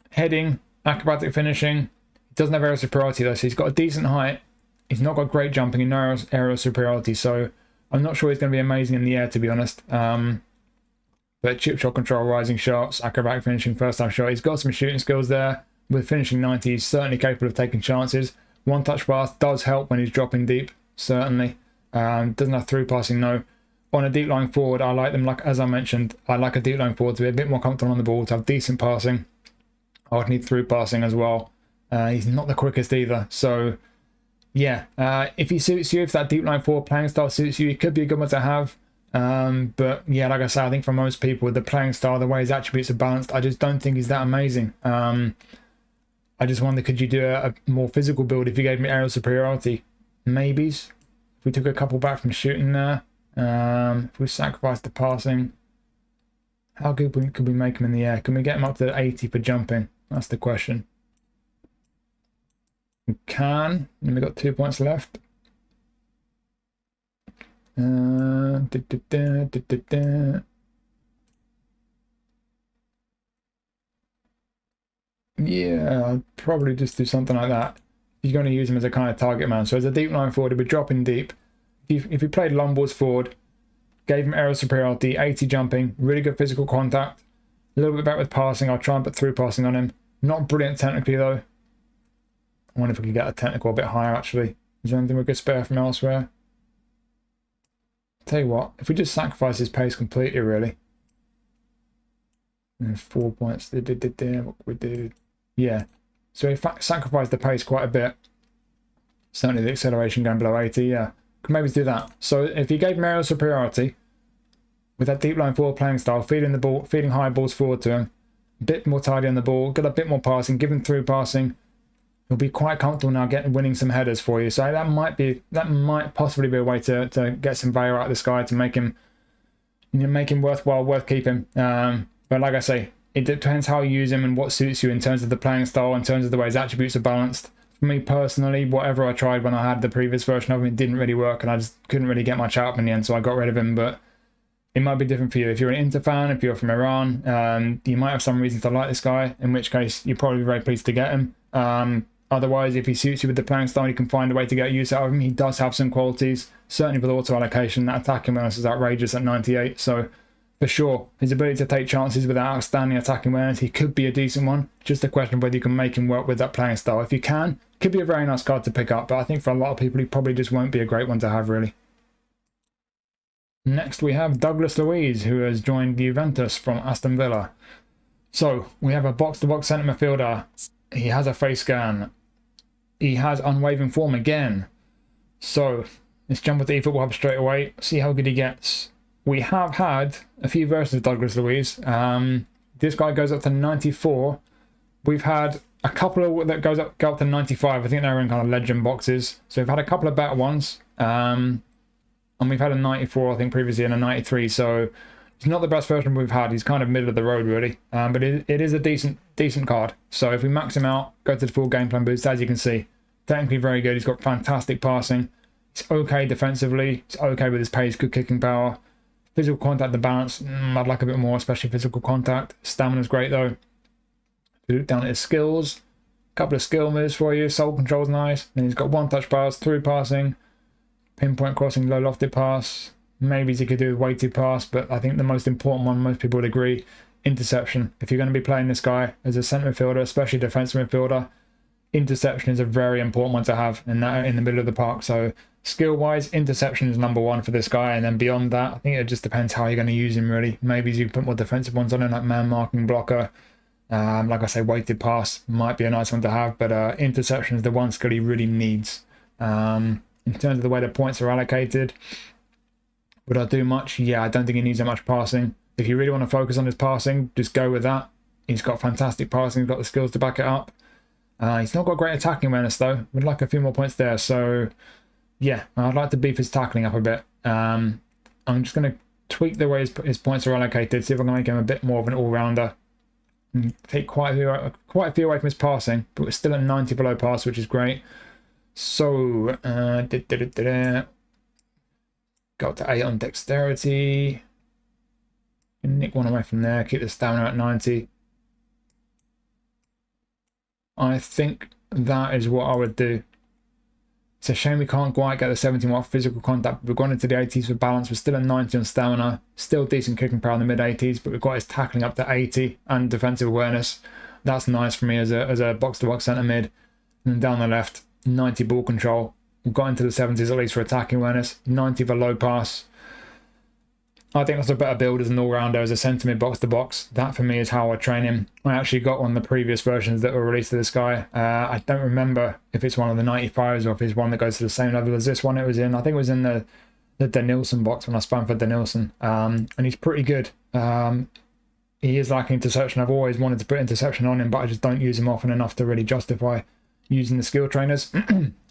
heading, acrobatic finishing, he doesn't have aerial superiority though, so he's got a decent height. He's not got great jumping and no aerial superiority, so I'm not sure he's going to be amazing in the air, to be honest. But chip shot control, rising shots, acrobatic finishing, first time shot. He's got some shooting skills there. With finishing 90, he's certainly capable of taking chances. One touch pass does help when he's dropping deep, certainly. Doesn't have through passing, no. On a deep line forward, I like them, like as I mentioned, I like a deep line forward to be a bit more comfortable on the ball, to have decent passing. I would need through passing as well. He's not the quickest either, so yeah. If he suits you, if that deep line forward playing style suits you, he could be a good one to have. But yeah, like I said, I think for most people, the playing style, the way his attributes are balanced, I just don't think he's that amazing. I just wonder, could you do a more physical build if you gave me aerial superiority? Maybes. If we took a couple back from shooting there, if we sacrificed the passing, how good could we make him in the air? Can we get him up to 80 for jumping? That's the question. We can, and we've got 2 points left. Yeah, I'd probably just do something like that. You're going to use him as a kind of target man. So as a deep line forward, he'd be dropping deep. If you played long balls forward, gave him aerial superiority, 80 jumping, really good physical contact, a little bit back with passing. I'll try and put through passing on him. Not brilliant technically though. I wonder if we could get a technical a bit higher actually. Is there anything we could spare from elsewhere? Tell you what, if we just sacrifice his pace completely, really. And 4 points. What we did. Yeah. So we sacrificed the pace quite a bit. Certainly the acceleration going below 80, yeah. Could maybe do that. So if you gave him aerial superiority, with that deep line forward playing style, feeding the ball, feeding high balls forward to him, a bit more tidy on the ball, get a bit more passing, give him through passing, he'll be quite comfortable now winning some headers for you. So that might possibly be a way to get some value out of this guy, to make him, make him worthwhile, worth keeping. But like I say, it depends how you use him and what suits you in terms of the playing style, in terms of the way his attributes are balanced. For me personally, whatever I tried when I had the previous version of him, it didn't really work, and I just couldn't really get much out of him in the end, so I got rid of him. But it might be different for you. If you're an Inter fan, if you're from Iran, you might have some reason to like this guy, in which case you're probably very pleased to get him. Otherwise, if he suits you with the playing style, you can find a way to get use out of him. He does have some qualities, certainly with auto allocation. That attacking awareness is outrageous at 98, so for sure, his ability to take chances with that outstanding attacking awareness, he could be a decent one. Just a question of whether you can make him work with that playing style. If you can, could be a very nice card to pick up, but I think for a lot of people, he probably just won't be a great one to have, really. Next, we have Douglas Luiz, who has joined Juventus from Aston Villa. So, we have a box-to-box centre midfielder. He has a face scan. He has unwavering form again. So, let's jump with the eFootball Hub straight away, see how good he gets. We have had a few versions of Douglas Luiz. This guy goes up to 94. We've had a couple of that go up to 95. I think they're in kind of legend boxes. So we've had a couple of better ones. And we've had a 94, I think, previously, and a 93. So it's not the best version we've had. He's kind of middle of the road, really. But it is a decent card. So if we max him out, go to the full game plan boost, as you can see, technically very good. He's got fantastic passing. He's okay defensively. He's okay with his pace, good kicking power. Physical contact, the balance, I'd like a bit more, especially physical contact. Stamina's great though. If you look down at his skills, a couple of skill moves for you. Soul control's nice. Then he's got one touch pass, through passing, pinpoint crossing, low lofted pass. Maybe he could do a weighted pass, but I think the most important one, most people would agree, interception. If you're going to be playing this guy as a centre midfielder, especially defensive midfielder, interception is a very important one to have in the middle of the park. So skill-wise, interception is number one for this guy, and then beyond that, I think it just depends how you're going to use him, really. Maybe you put more defensive ones on him, like man-marking, blocker. Like I say, weighted pass might be a nice one to have, but interception is the one skill he really needs. in terms of the way the points are allocated. Would I do much? Yeah, I don't think he needs that much passing. If you really want to focus on his passing, just go with that. He's got fantastic passing, he's got the skills to back it up. He's not got great attacking awareness though. Would like a few more points there. So yeah, I'd like to beef his tackling up a bit. I'm just going to tweak the way his points are allocated, see if I can make him a bit more of an all-rounder. Take quite a few away from his passing, but we're still at 90 below pass, which is great. So got to 8 on dexterity. Nick one away from there, keep the stamina at 90. I think that is what I would do. It's a shame we can't quite get the 17 watt physical contact. We've gone into the 80s for balance. We're still at 90 on stamina. Still decent kicking power in the mid 80s, but we've got his tackling up to 80 and defensive awareness. That's nice for me as a box-to-box centre mid. And then down the left, 90 ball control. We've got into the 70s at least for attacking awareness. 90 for low pass. I think that's a better build as an all-rounder, as a centre mid box-to-box. That for me is how I train him. I actually got one of the previous versions that were released to this guy. I don't remember if it's one of the 95s or if it's one that goes to the same level as this one it was in. I think it was in the Denilson box when I spammed for Denilson. And he's pretty good. He is lacking interception. I've always wanted to put interception on him, but I just don't use him often enough to really justify using the skill trainers.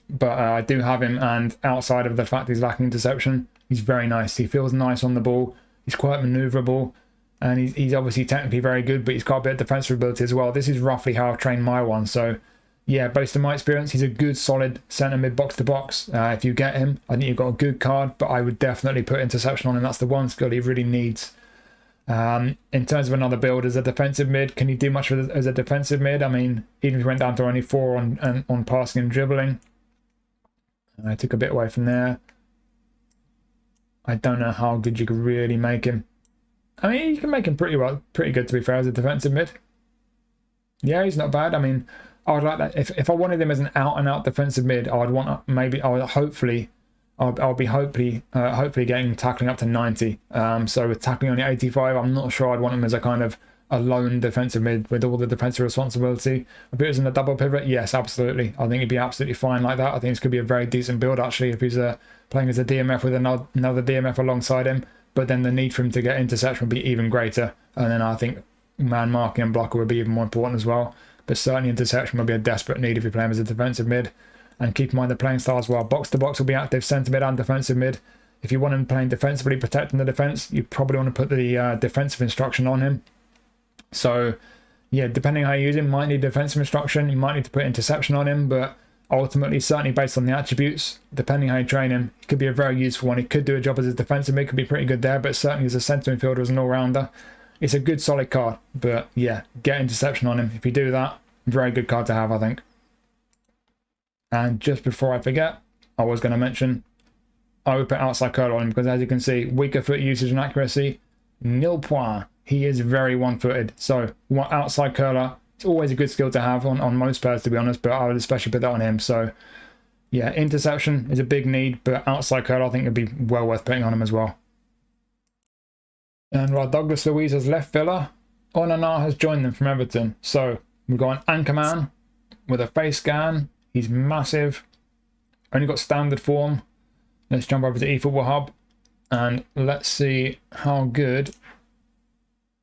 But I do have him, and outside of the fact he's lacking interception, he's very nice. He feels nice on the ball. He's quite manoeuvrable, and he's obviously technically very good, but he's got a bit of defensive ability as well. This is roughly how I've trained my one. So yeah, based on my experience, he's a good solid centre mid box to box. If you get him, I think you've got a good card, but I would definitely put interception on him. That's the one skill he really needs. In terms of another build as a defensive mid, can you do much as a defensive mid? I mean, even if you went down to only 4 on passing and dribbling, I took a bit away from there. I don't know how good you could really make him. I mean, you can make him pretty good to be fair as a defensive mid. Yeah, he's not bad. I mean, I would like that. If I wanted him as an out and out defensive mid, I would want hopefully getting tackling up to 90. So with tackling only 85, I'm not sure I'd want him as a kind of a lone defensive mid with all the defensive responsibility. If it was in a double pivot, yes, absolutely. I think he'd be absolutely fine like that. I think this could be a very decent build actually if he's playing as a DMF with another DMF alongside him. But then the need for him to get interception would be even greater. And then I think man marking and blocker would be even more important as well. But certainly interception would be a desperate need if you play him as a defensive mid. And keep in mind the playing style as well. Box to box will be active centre mid and defensive mid. If you want him playing defensively, protecting the defence, you probably want to put the defensive instruction on him. So yeah, depending on how you use him, might need defensive instruction, you might need to put interception on him, but ultimately, certainly based on the attributes, depending how you train him, he could be a very useful one. He could do a job as a defensive mid, could be pretty good there, but certainly as a centre midfielder, as an all-rounder, it's a good solid card. But yeah, get interception on him. If you do that, very good card to have, I think. And just before I forget, I was going to mention, I would put outside curl on him because as you can see, weaker foot usage and accuracy, nil point. He is very one-footed. So outside curler, it's always a good skill to have on most players, to be honest, but I would especially put that on him. So yeah, interception is a big need, but outside curler I think would be well worth putting on him as well. And right, Douglas Luiz as left filler. Onana has joined them from Everton. So we've got an anchorman with a face scan. He's massive. Only got standard form. Let's jump over to eFootball Hub and let's see how good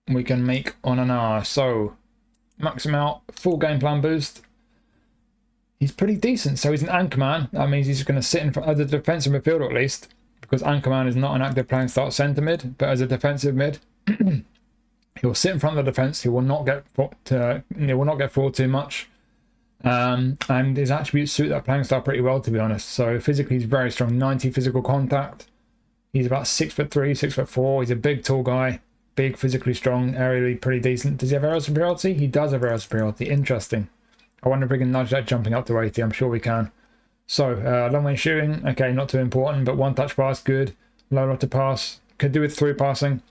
we can make Onana. So max him out, full game plan boost. He's pretty decent. So he's an anchorman. That means he's going to sit in front of the defensive midfielder at least, because anchorman is not an active playing start centre mid, but as a defensive mid, he'll sit in front of the defence. He will not get forward too much. And his attributes suit that playing style pretty well, to be honest. So physically he's very strong, 90 physical contact. He's about 6'3", 6'4". He's a big tall guy, big, physically strong, aerially pretty decent. Does he have aerial superiority? He does have aerial superiority. Interesting. I wonder if we can nudge that jumping up to 80. I'm sure we can. So long range shooting, okay, not too important, but one touch pass, good. Low lot to pass, could do with through passing.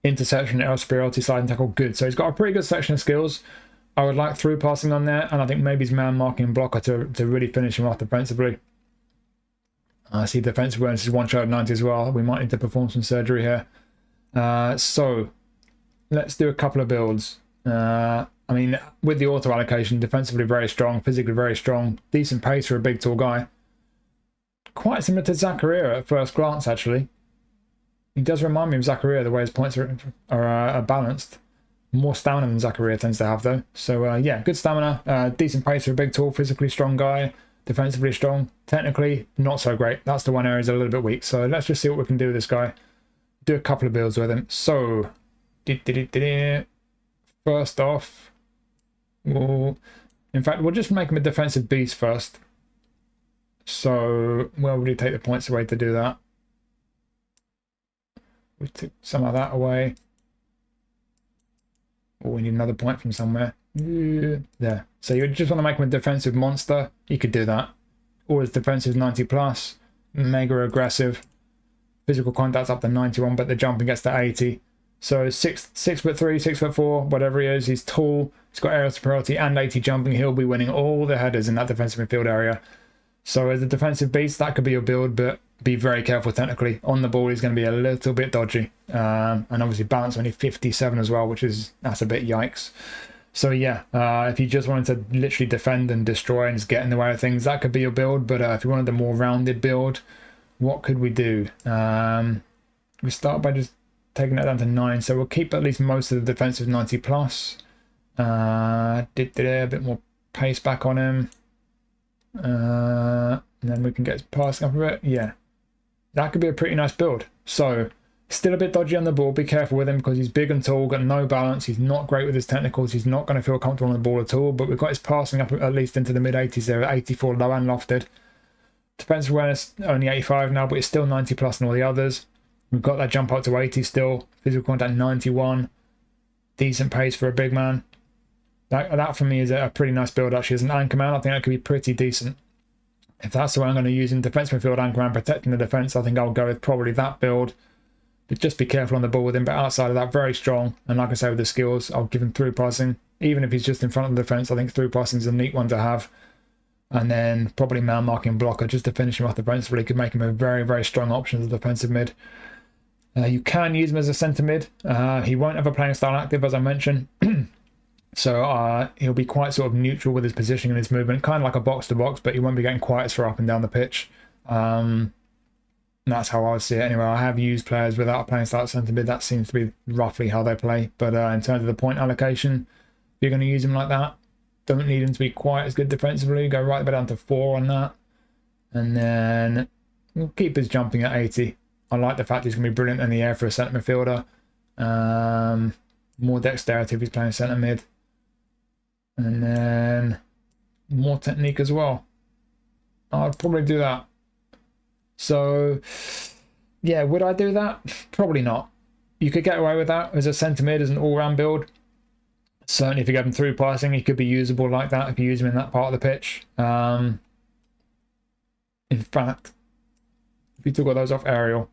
Interception, aerial superiority, sliding tackle, good. So he's got a pretty good section of skills. I would like through passing on there, and I think maybe his man marking and blocker to really finish him off defensively. I see defensive awareness is 1 shot of 90 as well. We might need to perform some surgery here. So let's do a couple of builds. I mean, with the auto allocation, defensively very strong, physically very strong, decent pace for a big tall guy. quite similar to Zakaria at first glance, actually. He does remind me of Zakaria, the way his points are balanced. More stamina than Zakaria tends to have, though. So, yeah, good stamina. Decent pace for a big, tall, physically strong guy. Defensively strong. Technically, not so great. That's the one area he's a little bit weak. So, let's just see what we can do with this guy. Do a couple of builds with him. So, first off, in fact, we'll just make him a defensive beast first. So, where would he take the points away to do that? We took some of that away. Oh, we need another point from somewhere. There. So you just want to make him a defensive monster. You could do that. Or his defensive 90 plus. Mega aggressive. Physical contact's up to 91, but the jumping gets to 80. So 6'3", 6'4", whatever he is. He's tall. He's got aerial superiority and 80 jumping. He'll be winning all the headers in that defensive midfield area. So as a defensive beast, that could be your build, but be very careful technically. On the ball, he's going to be a little bit dodgy. And obviously balance only 57 as well, that's a bit yikes. So yeah, if you just wanted to literally defend and destroy and just get in the way of things, that could be your build. But if you wanted a more rounded build, what could we do? We start by just taking that down to 9. So we'll keep at least most of the defensive 90 plus. A bit more pace back on him. And then we can get his passing up a bit. Yeah, that could be a pretty nice build. So still a bit dodgy on the ball. Be careful with him because he's big and tall, got no balance. He's not great with his technicals. He's not going to feel comfortable on the ball at all. But we've got his passing up at least into the mid 80s there, 84 low and lofted. Defensive awareness only 85 now, but it's still 90 plus in all the others. We've got that jump up to 80 still. Physical contact 91. Decent pace for a big man. That for me is a pretty nice build actually. As an anchor man, I think that could be pretty decent. If that's the way I'm going to use him, defense midfield anchor man, protecting the defense, I think I'll go with probably that build. But just be careful on the ball with him. But outside of that, very strong. And like I say, with the skills, I'll give him through passing. Even if he's just in front of the defense, I think through passing is a neat one to have. And then probably man marking blocker just to finish him off defensively could make him a very, very strong option as a defensive mid. You can use him as a centre mid. He won't have a playing style active, as I mentioned. So he'll be quite sort of neutral with his positioning and his movement, kind of like a box-to-box, but he won't be getting quite as far up and down the pitch. That's how I would see it anyway. I have used players without a playing style centre mid. That seems to be roughly how they play. But in terms of the point allocation, if you're going to use him like that, don't need him to be quite as good defensively. Go right back down to 4 on that. And then we'll keep his jumping at 80. I like the fact he's going to be brilliant in the air for a centre midfielder. More dexterity if he's playing centre mid. And then more technique as well. I'd probably do that. So, yeah, would I do that? Probably not. You could get away with that as a centre mid, as an all-round build. Certainly if you get him through passing, he could be usable like that if you use him in that part of the pitch. In fact, if you took all those off aerial,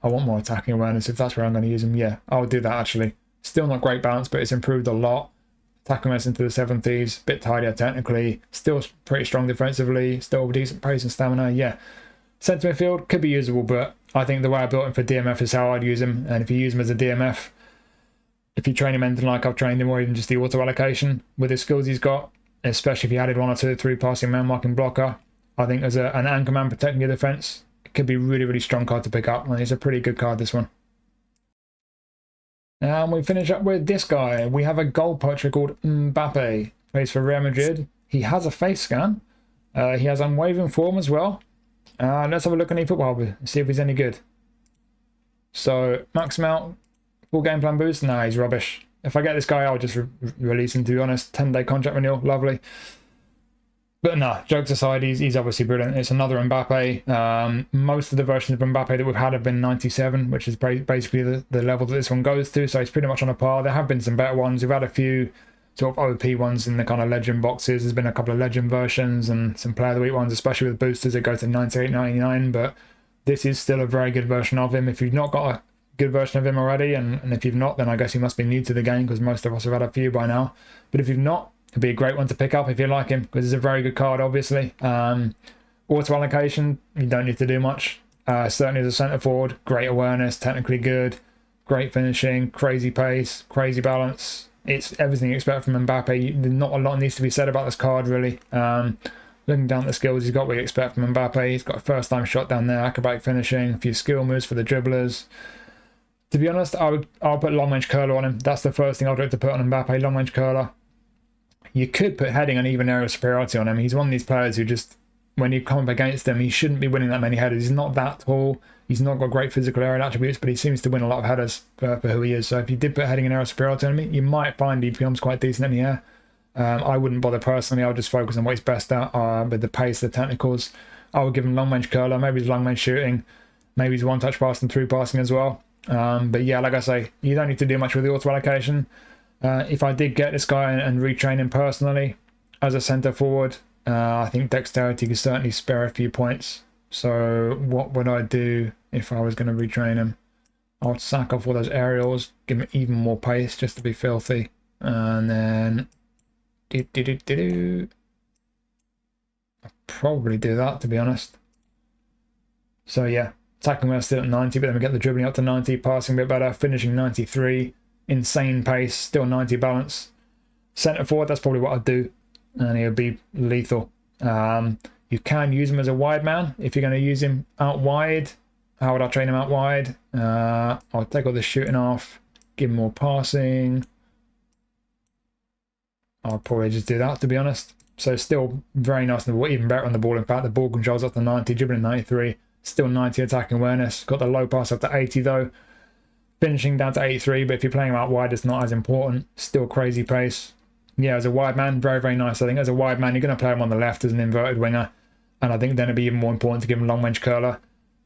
I want more attacking awareness. If that's where I'm going to use him, yeah, I'll do that actually. Still not great balance, but it's improved a lot. Attacking awareness into the 70s, bit tidier technically, still pretty strong defensively, still decent pace and stamina, yeah. Centre midfield could be usable, but I think the way I built him for DMF is how I'd use him. And if you use him as a DMF, if you train him anything like I've trained him, or even just the auto allocation with his skills he's got, especially if you added 1 or 2 through passing man marking blocker, I think as an anchor man protecting your defence, it could be really, really strong card to pick up. And it's a pretty good card, this one. And we finish up with this guy. We have a goal poacher called Mbappé. Plays for Real Madrid. He has a face scan. He has unwavering form as well. Let's have a look at eFootball and see if he's any good. So, max him out. Full game plan boost. Nah, he's rubbish. If I get this guy, I'll just release him, to be honest. 10-day contract renewal. Lovely. But nah, jokes aside, he's obviously brilliant. It's another Mbappé. Most of the versions of Mbappé that we've had have been 97, which is basically the level that this one goes to. So he's pretty much on a par. There have been some better ones. We've had a few sort of OP ones in the kind of legend boxes. There's been a couple of legend versions and some player of the week ones, especially with boosters that go to 98, 99. But this is still a very good version of him. If you've not got a good version of him already, and if you've not, then I guess you must be new to the game, because most of us have had a few by now. But if you've not, it'd be a great one to pick up if you like him, because it's a very good card, obviously. Auto allocation, you don't need to do much. Certainly as a centre forward, great awareness, technically good, great finishing, crazy pace, crazy balance. It's everything you expect from Mbappe. Not a lot needs to be said about this card, really. Looking down at the skills, he's got what you expect from Mbappé. He's got a first-time shot down there, acrobatic finishing, a few skill moves for the dribblers. To be honest, I'll put long-range curler on him. That's the first thing I'd like to put on Mbappé, long-range curler. You could put heading and even aerial superiority on him. He's one of these players who just, when you come up against him, he shouldn't be winning that many headers. He's not that tall. He's not got great physical aerial attributes, but he seems to win a lot of headers for who he is. So if you did put heading and aerial superiority on him, you might find he becomes quite decent in the air. I wouldn't bother personally. I'll just focus on what he's best at with the pace, the technicals. I would give him long-range curler, maybe his long-range shooting, maybe his one-touch passing, through passing as well. But yeah, like I say, you don't need to do much with the auto allocation. If I did get this guy and retrain him personally as a centre forward, I think dexterity could certainly spare a few points. So what would I do if I was going to retrain him? I'll sack off all those aerials, give him even more pace just to be filthy, and then I'll probably do that, to be honest. So yeah, tackling we're still at 90, but then we get the dribbling up to 90, passing a bit better, finishing 93, insane pace, still 90 balance. Centre forward, that's probably what I'd do, and he'll be lethal. You can use him as a wide man if you're going to use him out wide. How would I train him out wide? I'll take all the shooting off, give him more passing. I'll probably just do that, to be honest. So still very nice on the ball, even better on the ball. In fact, the ball control's up to 90, dribbling 93, still 90 attacking awareness. Got the low pass up to 80 though. Finishing down to 83, but if you're playing him out wide, it's not as important. Still crazy pace. Yeah, as a wide man, very, very nice. I think as a wide man, you're going to play him on the left as an inverted winger. And I think then it'd be even more important to give him long-range curler.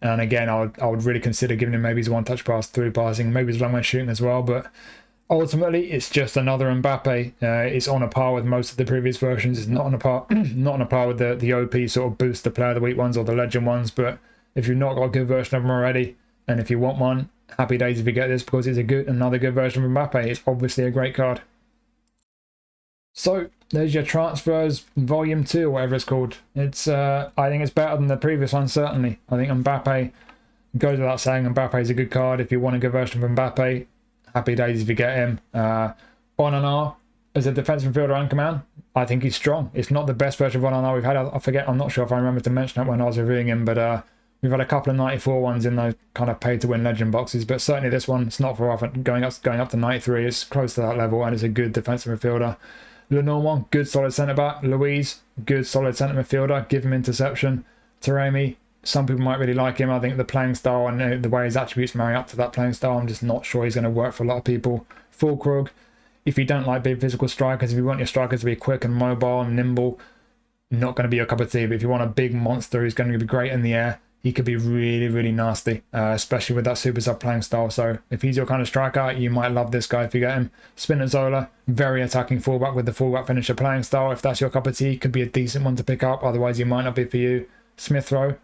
And again, I would really consider giving him maybe his one-touch pass, through passing, maybe his long-range shooting as well. But ultimately, it's just another Mbappé. It's on a par with most of the previous versions. It's not on a par, not on a par with the OP sort of booster player of the week ones or the legend ones. But if you've not got a good version of him already, and if you want one, happy days if you get this, because it's another good version of Mbappé. It's obviously a great card. So there's your transfers volume 2 or whatever it's called. It's I think it's better than the previous one, certainly. I think Mbappé goes without saying. Mbappé is a good card. If you want a good version of Mbappé, happy days if you get him. Onana as a defensive midfielder anchor man, I think he's strong. It's not the best version of Onana we've had. I forget, I'm not sure if I remember to mention it when I was reviewing him, but we've had a couple of 94 ones in those kind of pay-to-win legend boxes, but certainly this one, it's not far off. Going up to 93, it's close to that level, and it's a good defensive midfielder. Lenormand, good solid centre-back. Luiz, good solid centre midfielder. Give him interception. Taremi, some people might really like him. I think the playing style and the way his attributes marry up to that playing style, I'm just not sure he's going to work for a lot of people. Füllkrug, if you don't like big physical strikers, if you want your strikers to be quick and mobile and nimble, not going to be your cup of tea. But if you want a big monster who's going to be great in the air, he could be really, really nasty, especially with that super sub playing style. So if he's your kind of striker, you might love this guy if you get him. Spinazzola, very attacking fullback with the fullback finisher playing style. If that's your cup of tea, could be a decent one to pick up. Otherwise, he might not be for you. Smith-Rowe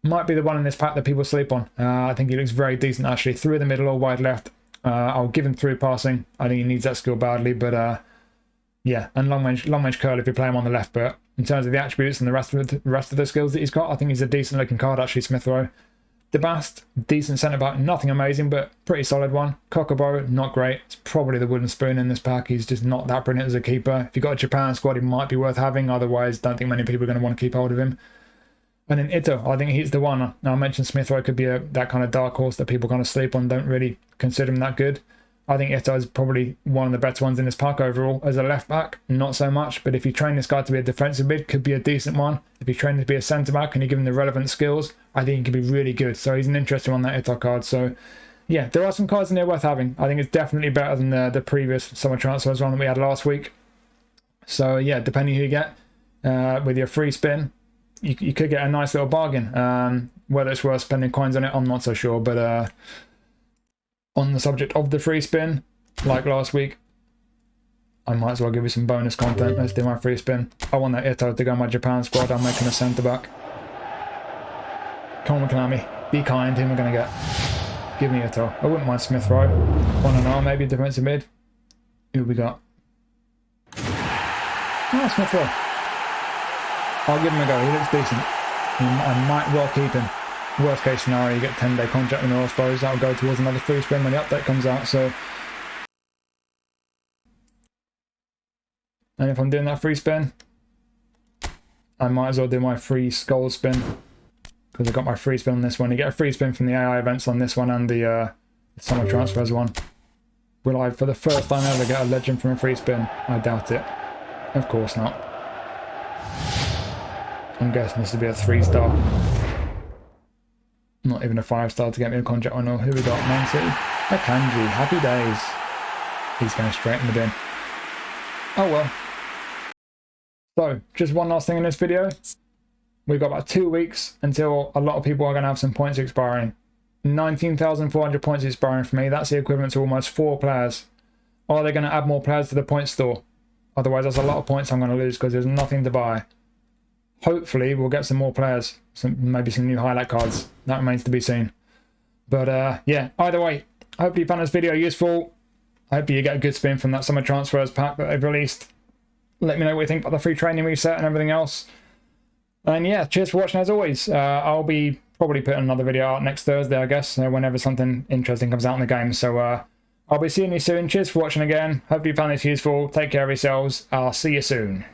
might be the one in this pack that people sleep on. I think he looks very decent, actually. Through the middle or wide left. I'll give him through passing. I think he needs that skill badly, but yeah, and long range curl if you play him on the left. But in terms of the attributes and the rest of the skills that he's got, I think he's a decent looking card, actually. Smith-Rowe. Debast, decent centre back, nothing amazing, but pretty solid one. Kokubo, not great. It's probably the wooden spoon in this pack. He's just not that brilliant as a keeper. If you've got a Japan squad, he might be worth having. Otherwise, don't think many people are going to want to keep hold of him. And then Ito, I think he's the one. Now, I mentioned Smith-Rowe could be that kind of dark horse that people kind of sleep on, don't really consider him that good. I think Ito is probably one of the better ones in this pack overall. As a left back, not so much. But if you train this guy to be a defensive mid, could be a decent one. If you train him to be a centre back and you give him the relevant skills, I think he could be really good. So he's an interesting one, that Ito card. So yeah, there are some cards in there worth having. I think it's definitely better than the previous summer transfers one that we had last week. So yeah, depending who you get with your free spin, you could get a nice little bargain. Whether it's worth spending coins on it, I'm not so sure. But on the subject of the free spin, like last week, I might as well give you some bonus content. Let's do my free spin. I want that Ito to go in my Japan squad. I'm making a centre back. Come on, Konami. Be kind. Who am I going to get? Give me Ito. I wouldn't mind Smith-Rowe. Onana, maybe defensive mid. Who we got? Oh, Smith-Rowe. I'll give him a go. He looks decent. I might well keep him. Worst case scenario, you get 10-day contract renewal, I suppose. That'll go towards another free spin when the update comes out. So, and if I'm doing that free spin, I might as well do my free gold spin, because I got my free spin on this one. You get a free spin from the AI events on this one and the summer transfers one. Will I, for the first time ever, get a legend from a free spin? I doubt it. Of course not. I'm guessing this will be a 3-star. Not even a 5-star to get me a contract on. Who we got? Man City. Akanji. Happy days. He's going straight in the bin. Oh well. So, just one last thing in this video. We've got about 2 weeks until a lot of people are going to have some points expiring. 19,400 points expiring for me. That's the equivalent to almost 4 players. Are they going to add more players to the points store? Otherwise, that's a lot of points I'm going to lose because there's nothing to buy. Hopefully, we'll get some more players. Maybe some new highlight cards. That remains to be seen. But yeah, either way, hopefully you found this video useful. I hope you get a good spin from that summer transfers pack that they've released. Let me know what you think about the free training reset and everything else. And yeah, cheers for watching as always. I'll be probably putting another video out next Thursday, I guess, whenever something interesting comes out in the game. So I'll be seeing you soon. Cheers for watching again. Hope you found this useful. Take care of yourselves. I'll see you soon.